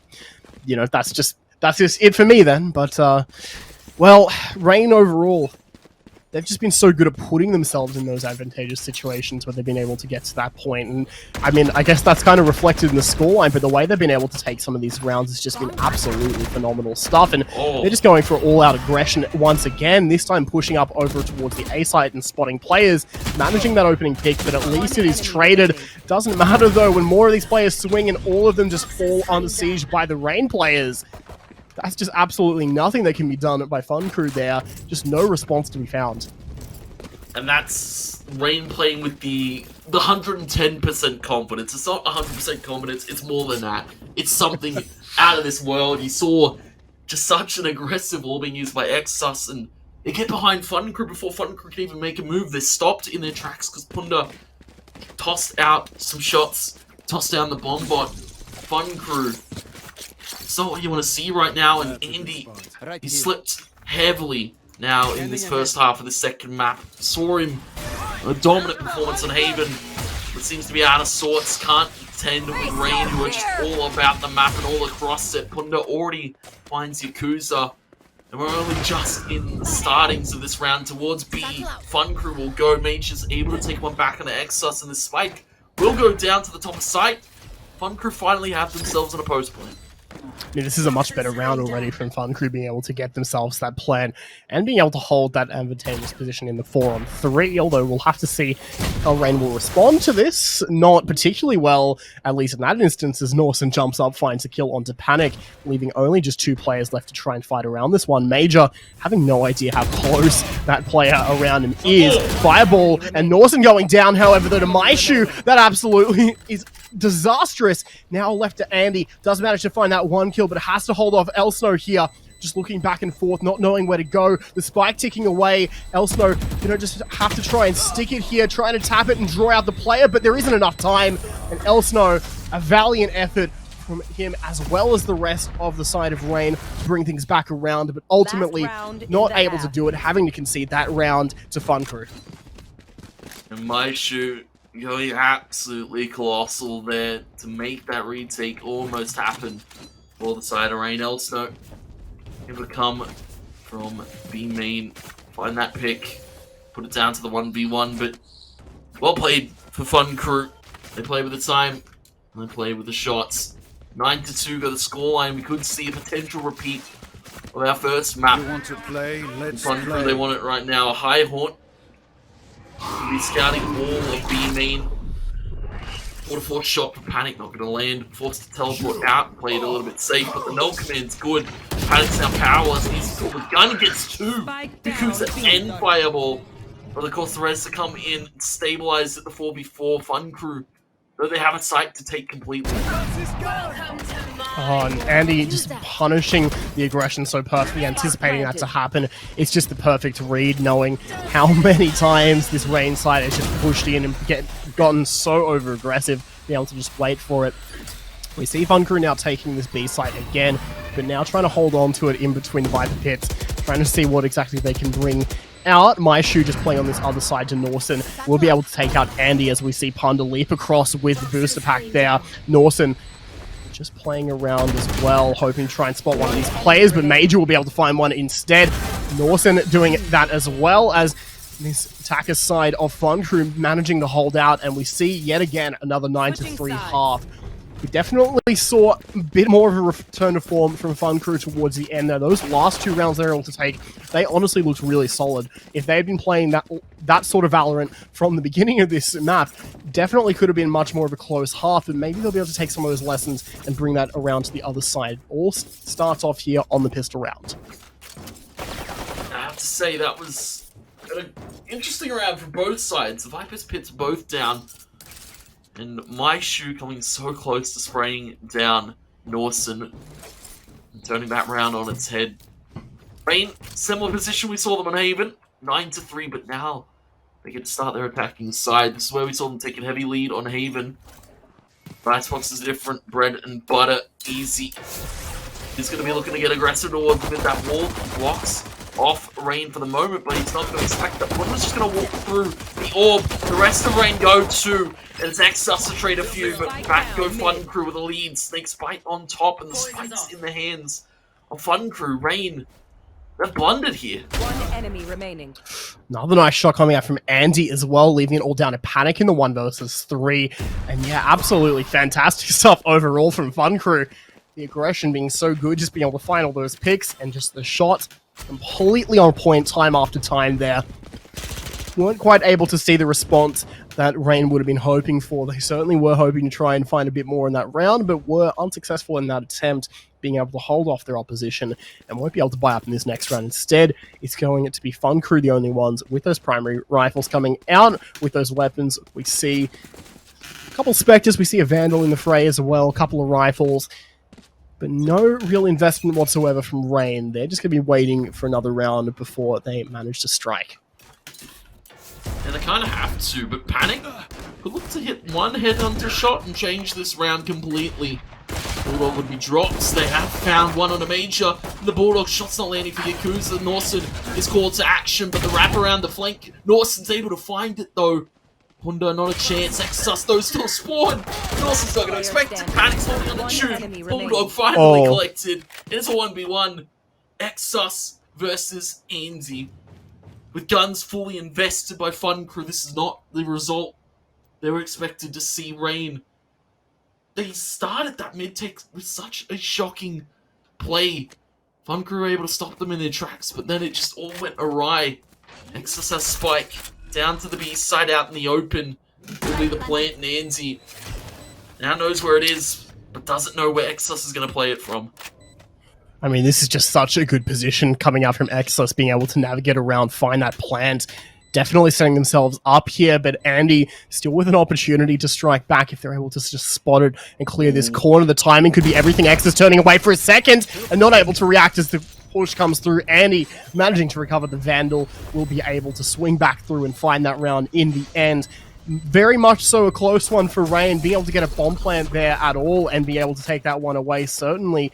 you know, that's just it for me then. But, well, Rain overall, they've just been so good at putting themselves in those advantageous situations where they've been able to get to that point. And, I mean, I guess that's kind of reflected in the scoreline, but the way they've been able to take some of these rounds has just been absolutely phenomenal stuff. And they're just going for all-out aggression once again, this time pushing up over towards the A site and spotting players, managing that opening pick, but at least it is traded. Doesn't matter, though, when more of these players swing and all of them just fall under siege by the Rain players. That's just absolutely nothing that can be done by FUNCREW there. Just no response to be found. And that's Rain playing with the 110% confidence. It's not 100% confidence, it's more than that. It's something out of this world. You saw just such an aggressive wall being used by Exus, and they get behind FUNCREW before FUNCREW can even make a move. They're stopped in their tracks because Punda tossed out some shots, tossed down the bomb bot. FUNCREW, it's not what you want to see right now, and Andy, he slipped heavily now in this first half of the second map. Saw him, a dominant performance on Haven, but seems to be out of sorts. Can't contend with Rain, who are just all about the map and all across it. Punda already finds Yakuza, and we're only just in the startings of this round towards B. FUNCREW will go. Mage is able to take one back on the Exus, and the spike will go down to the top of site. FUNCREW finally have themselves in a post play. I mean, this is a much better round already from FUNCREW being able to get themselves that plan and being able to hold that advantageous position in the 4-on-3, although we'll have to see how Rain will respond to this. Not particularly well, at least in that instance, as Norson jumps up, finds a kill onto Panic, leaving only just 2 players left to try and fight around this one. Major having no idea how close that player around him is. Fireball and Norson going down, however, though to Maishu, that absolutely is disastrous. Now left to Andy, does manage to find that 1 kill, but has to hold off Elsno here. Just looking back and forth, not knowing where to go. The spike ticking away. Elsno, you know, just have to try and stick it here, trying to tap it and draw out the player, but there isn't enough time. And Elsno, a valiant effort from him as well as the rest of the side of Rain to bring things back around, but ultimately not able to do it, having to concede that round to FUNCREW. And Maishu going absolutely colossal there to make that retake almost happen for the side of Rain. Elsno can become from B main. Find that pick. Put it down to the 1v1, but well played for FUNCREW. They play with the time, and they play with the shots. 9-2 got the scoreline. We could see a potential repeat of our first map. You want to play? Let's FUNCREW, play. they want it right now. A high haunt. Could be scouting all of B main. Force shot for Panic, not going to land. Forced to teleport out, play it a little bit safe, but the null command's good. Panic's now powerless, needs to pull the gun, gets two. Because the end fireball. But of course, the rest to come in, stabilize at the 4v4. FUNCREW, though they have a site to take completely. Oh, and Andy just punishing the aggression so perfectly, anticipating that to happen. It's just the perfect read, knowing how many times this Rain side has just pushed in and gotten so over-aggressive, being able to just wait for it. We see FUNCREW now taking this B site again, but now trying to hold on to it in between Viper pits, trying to see what exactly they can bring out. MyShoe just playing on this other side to Norson. We'll be able to take out Andy as we see Panda leap across with the booster pack there. Norson just playing around as well, hoping to try and spot one of these players, but Major will be able to find one instead. Norson doing that as well as this attacker side of FUNCREW managing to hold out, and we see yet again another 9-3 half. We definitely saw a bit more of a return to form from FUNCREW towards the end there. Those last two rounds they were able to take, they honestly looked really solid. If they had been playing that sort of Valorant from the beginning of this map, definitely could have been much more of a close half, and maybe they'll be able to take some of those lessons and bring that around to the other side. All starts off here on the pistol round. I have to say, that was an interesting round for both sides. The Viper's pits both down. And MyShoe coming so close to spraying down Norson and turning that round on its head. Rain, similar position, we saw them on Haven, 9-3, but now they get to start their attacking side. This is where we saw them take a heavy lead on Haven. Icebox is different, bread and butter, easy. He's going to be looking to get aggressive towards with that wall. Blocks off Rain for the moment, but he's not going to expect that. One was just going to walk through the orb. The rest of Rain go too. And it's Exus to trade a few, but back go FUNCREW with a lead. Snake's Bite on top, and the spike's in the hands of FUNCREW. Rain, they're blundered here. One enemy remaining. Another nice shot coming out from Andy as well, leaving it all down to Panic in the 1 versus 3. And yeah, absolutely fantastic stuff overall from FUNCREW. The aggression being so good, just being able to find all those picks, and just the shot completely on point time after time there. Weren't quite able to see the response that Rain would have been hoping for. They certainly were hoping to try and find a bit more in that round, but were unsuccessful in that attempt, being able to hold off their opposition, and won't be able to buy up in this next round. Instead, it's going to be FUNCREW the only ones with those primary rifles coming out with those weapons. We see a couple Spectres, we see a Vandal in the fray as well, a couple of rifles, but no real investment whatsoever from Rain. They're just going to be waiting for another round before they manage to strike. And they kind of have to, but Panic could look to hit one headhunter shot and change this round completely. Bulldog would be dropped. They have found one on a Major. The Bulldog shot's not landing for Yakuza. Norson is called to action, but the wrap around the flank, Norson's able to find it though. Punda, not a chance. Exus, though, still spawn. Norson's not going to expect it. Panic's holding on the tube. Bulldog finally collected. And it's a 1v1. Exus versus Andy. With guns fully invested by FUNCREW, this is not the result they were expected to see. Rain, they started that mid-take with such a shocking play. FUNCREW were able to stop them in their tracks, but then it just all went awry. Exus has Spike down to the B side out in the open. Will be the plant, and Andy now knows where it is, but doesn't know where Exus is going to play it from. I mean, this is just such a good position coming out from Exus, being able to navigate around, find that plant. Definitely setting themselves up here, but Andy still with an opportunity to strike back if they're able to just spot it and clear this corner. The timing could be everything. Exus turning away for a second and not able to react as the push comes through. Andy managing to recover the Vandal will be able to swing back through and find that round in the end. Very much so a close one for Rain. Being able to get a bomb plant there at all and be able to take that one away certainly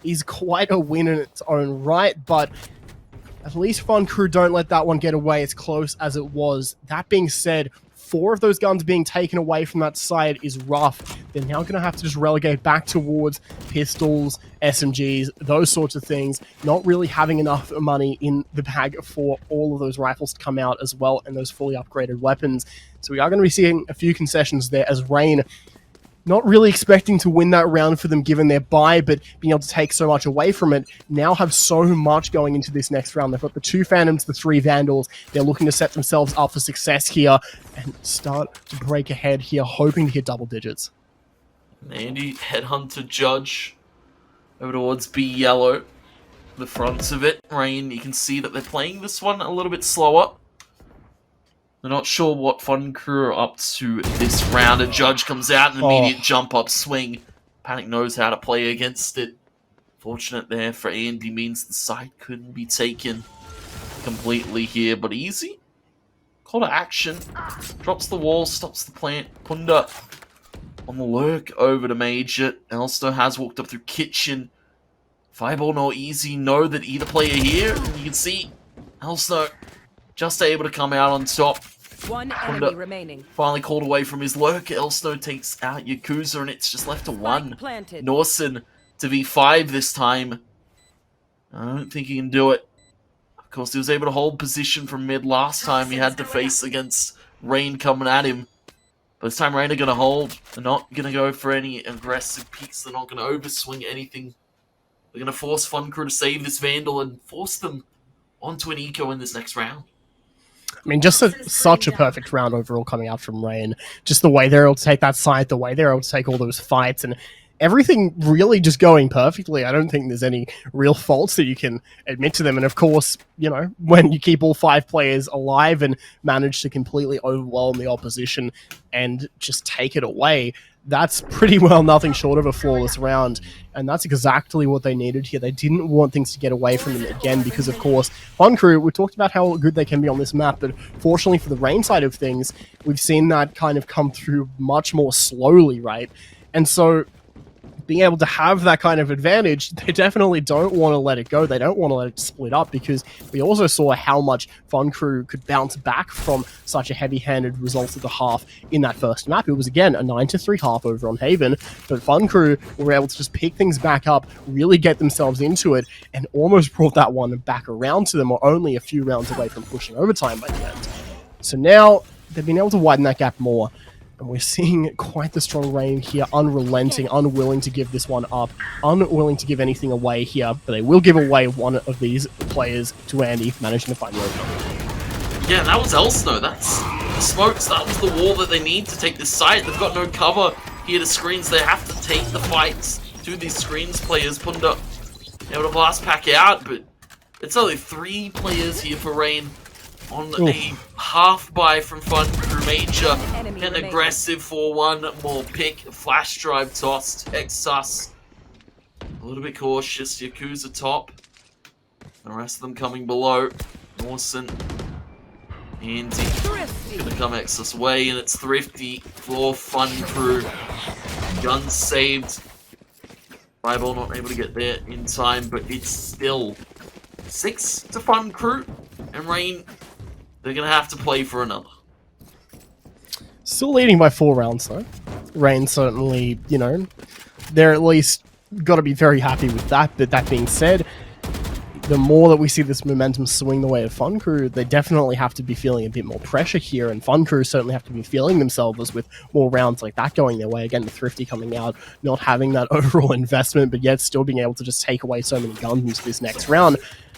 is quite a win in its own right, but at least FUNCREW don't let that one get away as close as it was. That being said, 4 of those guns being taken away from that side is rough. They're now going to have to just relegate back towards pistols, SMGs, those sorts of things, not really having enough money in the bag for all of those rifles to come out as well, and those fully upgraded weapons. So we are going to be seeing a few concessions there, as Rain not really expecting to win that round for them given their bye, but being able to take so much away from it, now have so much going into this next round. They've got the 2 Phantoms, the 3 Vandals. They're looking to set themselves up for success here and start to break ahead here, hoping to hit double digits. Andy, Headhunter Judge over towards B Yellow. The front of it. Rain, you can see that they're playing this one a little bit slower. They're not sure what FUNCREW are up to this round. A Judge comes out, an immediate jump up swing. Panic knows how to play against it. Fortunate there for Andy means the side couldn't be taken completely here, but easy. Call to action. Drops the wall, stops the plant. Punda on the lurk over to Major. Elsto has walked up through Kitchen. Fireball not easy. Know that either player here, and you can see Elsto just able to come out on top. One enemy remaining. Finally called away from his lurk. Elsto takes out Yakuza, and it's just left to 1. Norson to V5 this time. I don't think he can do it. Of course, he was able to hold position from mid last time he had to face against Rain coming at him. But this time Rain are going to hold. They're not going to go for any aggressive peeks. They're not going to overswing anything. They're going to force FUNCREW to save this Vandal and force them onto an eco in this next round. I mean, just such a perfect round overall coming out from Rain. Just the way they're able to take that side, the way they're able to take all those fights, and everything really just going perfectly. I don't think there's any real faults that you can admit to them. And of course, you know, when you keep all 5 players alive and manage to completely overwhelm the opposition and just take it away, that's pretty well nothing short of a flawless round. And that's exactly what they needed here. They didn't want things to get away from them again because, of course, FUNCREW, we talked about how good they can be on this map, but fortunately for the Rain side of things, we've seen that kind of come through much more slowly, right? And so being able to have that kind of advantage, they definitely don't want to let it go. They don't want to let it split up, because we also saw how much FUNCREW could bounce back from such a heavy-handed result at the half in that first map. It was, again, a 9-3 half over on Haven, but FUNCREW were able to just pick things back up, really get themselves into it, and almost brought that one back around to them, or only a few rounds away from pushing overtime by the end. So now they've been able to widen that gap more. And we're seeing quite the strong Rain here, unrelenting, unwilling to give this one up, unwilling to give anything away here, but they will give away one of these players to Andy, managing to find the opening. Yeah, that was Elsto. That's the smokes. That was the wall that they need to take this site. They've got no cover here to screens. They have to take the fights to these screens players. Punda able to blast pack out, but it's only 3 players here for Rain. On a half buy from FUNCREW. Major and aggressive for one more pick. Flash drive tossed. Exus a little bit cautious. Yakuza top. The rest of them coming below. Norson. Andy gonna come Exus way, and it's Thrifty for FUNCREW. Gun saved. Fireball not able to get there in time, but it's still 6 to FUNCREW, and Rain, they're going to have to play for another. Still leading by 4 rounds, though. Rain certainly, you know, they're at least got to be very happy with that. But that being said, the more that we see this momentum swing the way of FUNCREW, they definitely have to be feeling a bit more pressure here. And FUNCREW certainly have to be feeling themselves with more rounds like that going their way. Again, the Thrifty coming out, not having that overall investment, but yet still being able to just take away so many guns into this next round.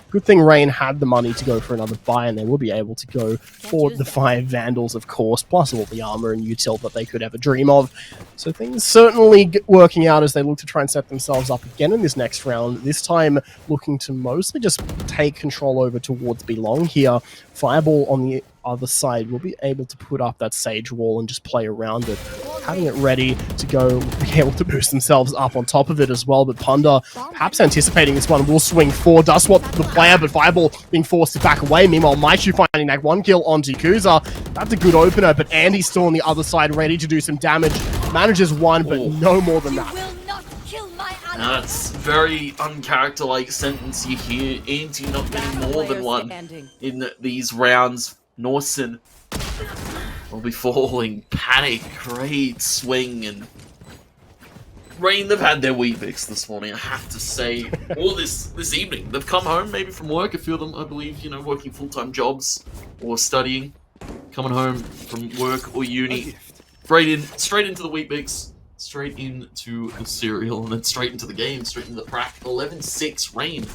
Good thing Rain had the money to go for another buy, and they will be able to go for the 5 Vandals, of course, plus all the armor and util that they could ever dream of. So things certainly working out as they look to try and set themselves up again in this next round, this time looking to mostly just take control over towards Belong here. Fireball on the other side will be able to put up that Sage wall and just play around it, having it ready to go, be able to boost themselves up on top of it as well. But Punda, perhaps anticipating this one, will swing for, does swap the player, but Fireball being forced to back away. Meanwhile, Maichu finding that 1 kill on Yakuza. That's a good opener, but Andy's still on the other side, ready to do some damage. Manages 1, but no more than that. Now that's very uncharacter-like sentence you hear. Andy not getting more than 1 in these rounds. Norson will be falling. Panic, great swing, and Rain, they've had their Weetabix this morning, I have to say. Or this evening. They've come home, maybe from work, a few of them, I believe, you know, working full-time jobs or studying. Coming home from work or uni. Straight into the Weetabix, straight into the cereal, and then straight into the game, straight into the prac. 11-6 Rain.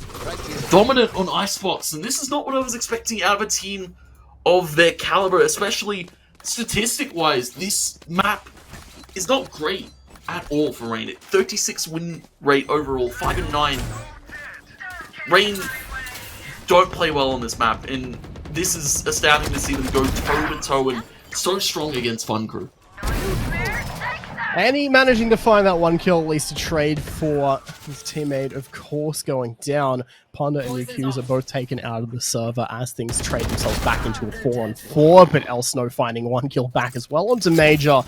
Dominant on Icebox, and this is not what I was expecting out of a team of their caliber, especially statistic-wise. This map is not great at all for Rain. 36 win rate overall, 5-9. Rain don't play well on this map, and this is astounding to see them go toe-to-toe and so strong against FUNCREW. And he managing to find that one kill, at least to trade for his teammate, of course, going down. Panda and Yakuza both taken out of the server as things trade themselves back into a 4-on-4, but Elsno finding one kill back as well onto Major.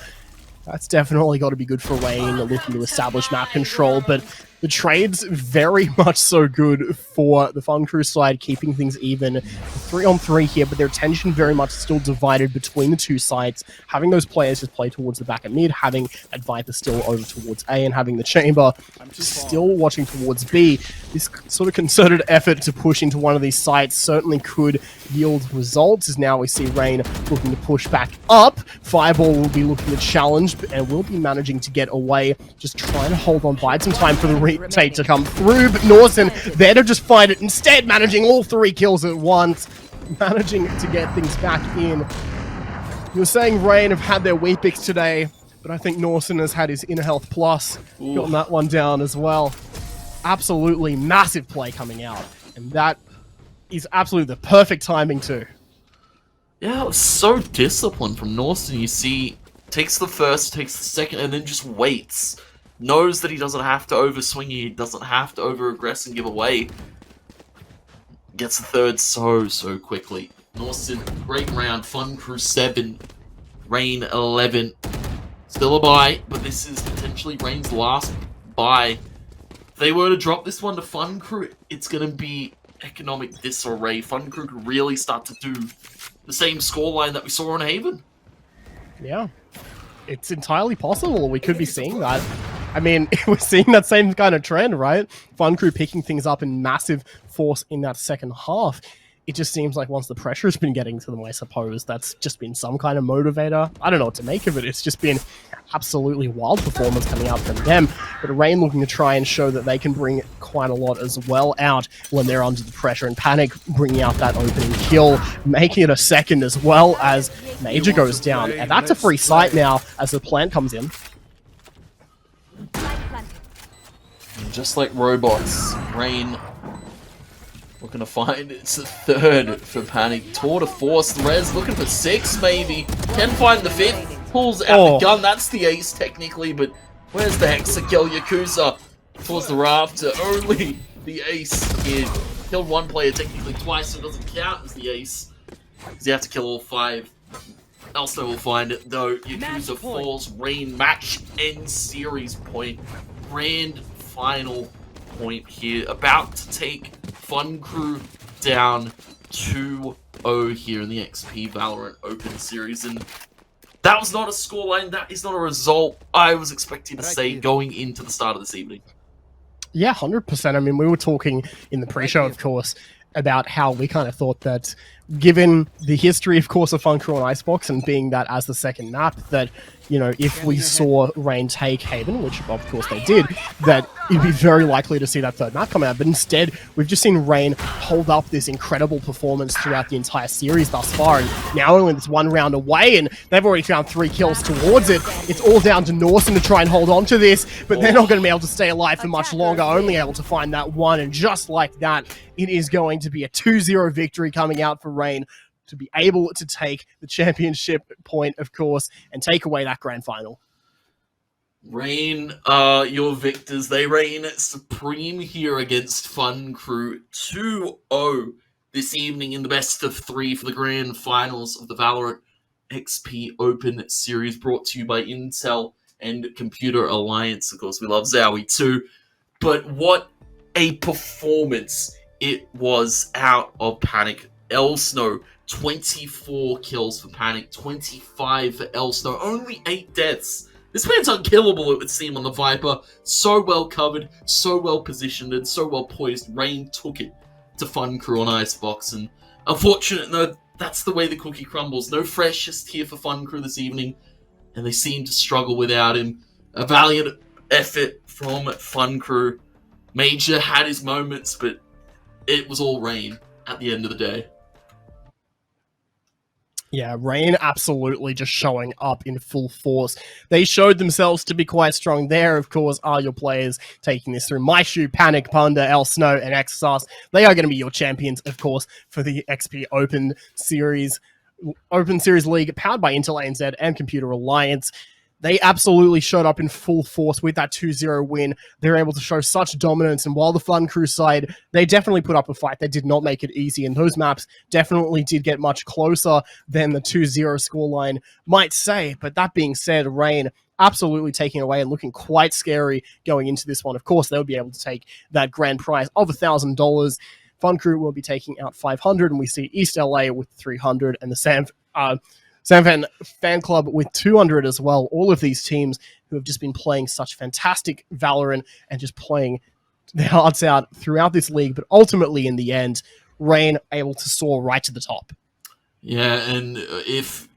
That's definitely got to be good for Rain, looking to establish map control, but the trade's very much so good for the FUNCREW side, keeping things even. 3-on-3 here, but their attention very much still divided between the two sides. Having those players just play towards the back at mid, having that Viper still over towards A, and having the Chamber still watching towards B. This sort of concerted effort to push into one of these sites certainly could yield results, as now we see Rain looking to push back up. Fireball will be looking to challenge, and will be managing to get away, just trying to hold on, bide some time for the retake to come through, but Norton there to just find it, instead managing all 3 kills at once, managing to get things back in. You were saying Rain have had their Weetabix today, but I think Norton has had his Inner Health Plus, gotten that one down as well. Absolutely massive play coming out, and that is absolutely the perfect timing too. Yeah, it was so disciplined from Norton. You see, takes the first, takes the second, and then just waits. Knows that he doesn't have to overswing, he doesn't have to over-aggress and give away. Gets the third so quickly. Norton, great round. FUNCREW 7, Rain 11. Still a bye, but this is potentially Rain's last bye. If they were to drop this one to FUNCREW, it's going to be economic disarray. FUNCREW could really start to do the same scoreline that we saw on Haven. Yeah, it's entirely possible. We could be seeing that. I mean, we're seeing that same kind of trend, right? FUNCREW picking things up in massive force in that second half. It just seems like once the pressure's been getting to them, I suppose, that's just been some kind of motivator. I don't know what to make of it. It's just been absolutely wild performance coming out from them. But Rain looking to try and show that they can bring quite a lot as well out when they're under the pressure, and Panic bringing out that opening kill, making it a second as well as Major goes down. And that's a free site now as the plant comes in. And just like robots, Rain looking to find its third for Panic. Tour de force, the res looking for 6 maybe. Can find the 5th, pulls out the gun. That's the ace technically, but where's the hexa kill? Yakuza towards the rafter. Only the ace here. Killed one player technically twice, so it doesn't count as the ace, because you have to kill all 5. Elsno will find it though. Yakuza falls. Rain match end series point. Grand final point here. About to take FUNCREW down 2-0 here in the XP Valorant Open Series. And that was not a scoreline. That is not a result I was expecting to say going into the start of this evening. Yeah, 100%. I mean, we were talking in the pre-show, of course, about how we kind of thought that, given the history, of course, of FUNCREW and Icebox, and being that as the second map, that, you know, if we saw Rain take Haven, which of course they did, that it'd be very likely to see that third map come out. But instead, we've just seen Rain hold up this incredible performance throughout the entire series thus far, and now only this one round away, and they've already found 3 kills towards it. It's all down to Norton to try and hold on to this, but they're not going to be able to stay alive for much longer, only able to find that one, and just like that, it is going to be a 2-0 victory coming out for Rain, to be able to take the championship point, of course, and take away that grand final. Rain are your victors. They reign supreme here against FUNCREW. 2-0 this evening in the best of 3 for the grand finals of the Valorant XP Open Series, brought to you by Intel and Computer Alliance. Of course, we love Zowie too. But what a performance it was out of Panic. Elsno, 24 kills for Panic, 25 for Elsno, only 8 deaths. This man's unkillable, it would seem, on the Viper. So well covered, so well positioned, and so well poised. Rain took it to FUNCREW on Icebox, and unfortunately, no, that's the way the cookie crumbles. No freshest here for FUNCREW this evening, and they seem to struggle without him. A valiant effort from FUNCREW. Major had his moments, but it was all Rain at the end of the day. Yeah, Rain absolutely just showing up in full force. They showed themselves to be quite strong. There, of course, are your players taking this through. Maishu, Panic, Panda, El Snow, and Exas. They are going to be your champions, of course, for the XP Open Series League, powered by Intel ANZ and Computer Alliance. They absolutely showed up in full force with that 2-0 win. They're able to show such dominance, and while the FUNCREW side, they definitely put up a fight. They did not make it easy, and those maps definitely did get much closer than the 2-0 scoreline might say. But that being said, Rain absolutely taking away and looking quite scary going into this one. Of course, they'll be able to take that grand prize of $1,000. FUNCREW will be taking out 500, and we see East LA with 300, and the Sanfan Fan Club with 200 as well. All of these teams who have just been playing such fantastic Valorant and just playing their hearts out throughout this league, but ultimately in the end, Rain able to soar right to the top. Yeah, and if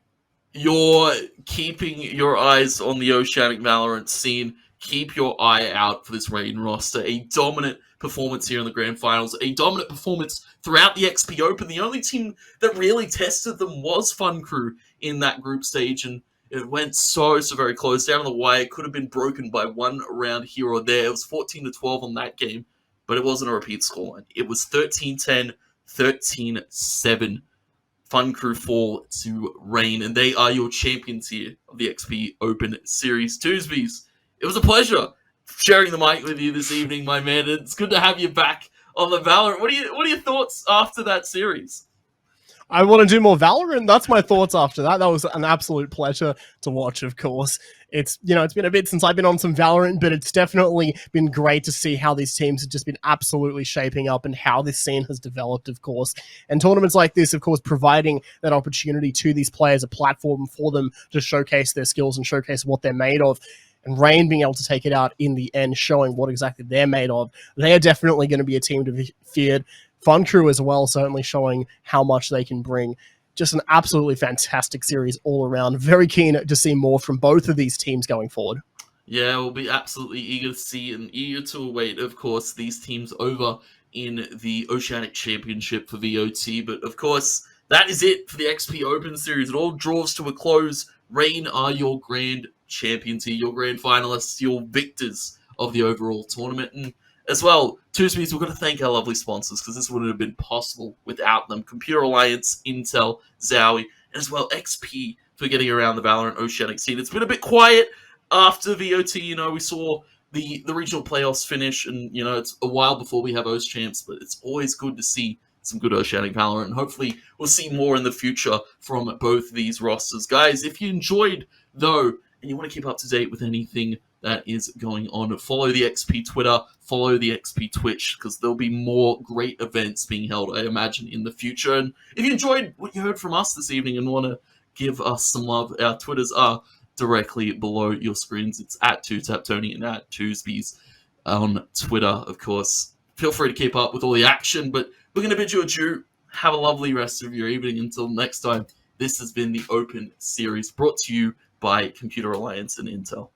you're keeping your eyes on the Oceanic Valorant scene, keep your eye out for this Rain roster. A dominant performance here in the Grand Finals, a dominant performance throughout the XP Open. The only team that really tested them was FUNCREW in that group stage, and it went so very close down on the wire. It could have been broken by one round here or there. It was 14-12 on that game, but it wasn't a repeat scoreline. It was 13-10, 13-7. FUNCREW fall to Rain, and they are your champions here of the XP Open Series. Tuesdays, it was a pleasure sharing the mic with you this evening, my man. It's good to have you back on the Valorant. What are your thoughts after that series? I want to do more Valorant. That's my thoughts after that. That was an absolute pleasure to watch, of course. It's been a bit since I've been on some Valorant, but it's definitely been great to see how these teams have just been absolutely shaping up and how this scene has developed, of course. And tournaments like this, of course, providing that opportunity to these players, a platform for them to showcase their skills and showcase what they're made of. And Rain being able to take it out in the end, showing what exactly they're made of. They are definitely going to be a team to be feared. FUNCREW as well, certainly showing how much they can bring. Just an absolutely fantastic series all around. Very keen to see more from both of these teams going forward. Yeah, we'll be absolutely eager to see and eager to await, of course, these teams over in the Oceanic Championship for VOT. But, of course, that is it for the XP Open Series. It all draws to a close. Rain are your grand champions here, your grand finalists, your victors of the overall tournament. And as well, Tuesdays, we're going to thank our lovely sponsors, because this wouldn't have been possible without them. Computer Alliance, Intel, Zowie, and as well XP for getting around the Valorant Oceanic scene. It's been a bit quiet after VOT. We saw the regional playoffs finish, and, it's a while before we have Ocean Champs, but it's always good to see some good Oceanic Valorant, and hopefully we'll see more in the future from both these rosters. Guys, if you enjoyed, though, and you want to keep up to date with anything that is going on, follow the XP Twitter, follow the XP Twitch, because there'll be more great events being held, I imagine, in the future. And if you enjoyed what you heard from us this evening and want to give us some love, our Twitters are directly below your screens. It's at 2taptony and at Tuesdays on Twitter, of course. Feel free to keep up with all the action, but we're going to bid you adieu. Have a lovely rest of your evening. Until next time, this has been the Open Series, brought to you by Computer Alliance and Intel.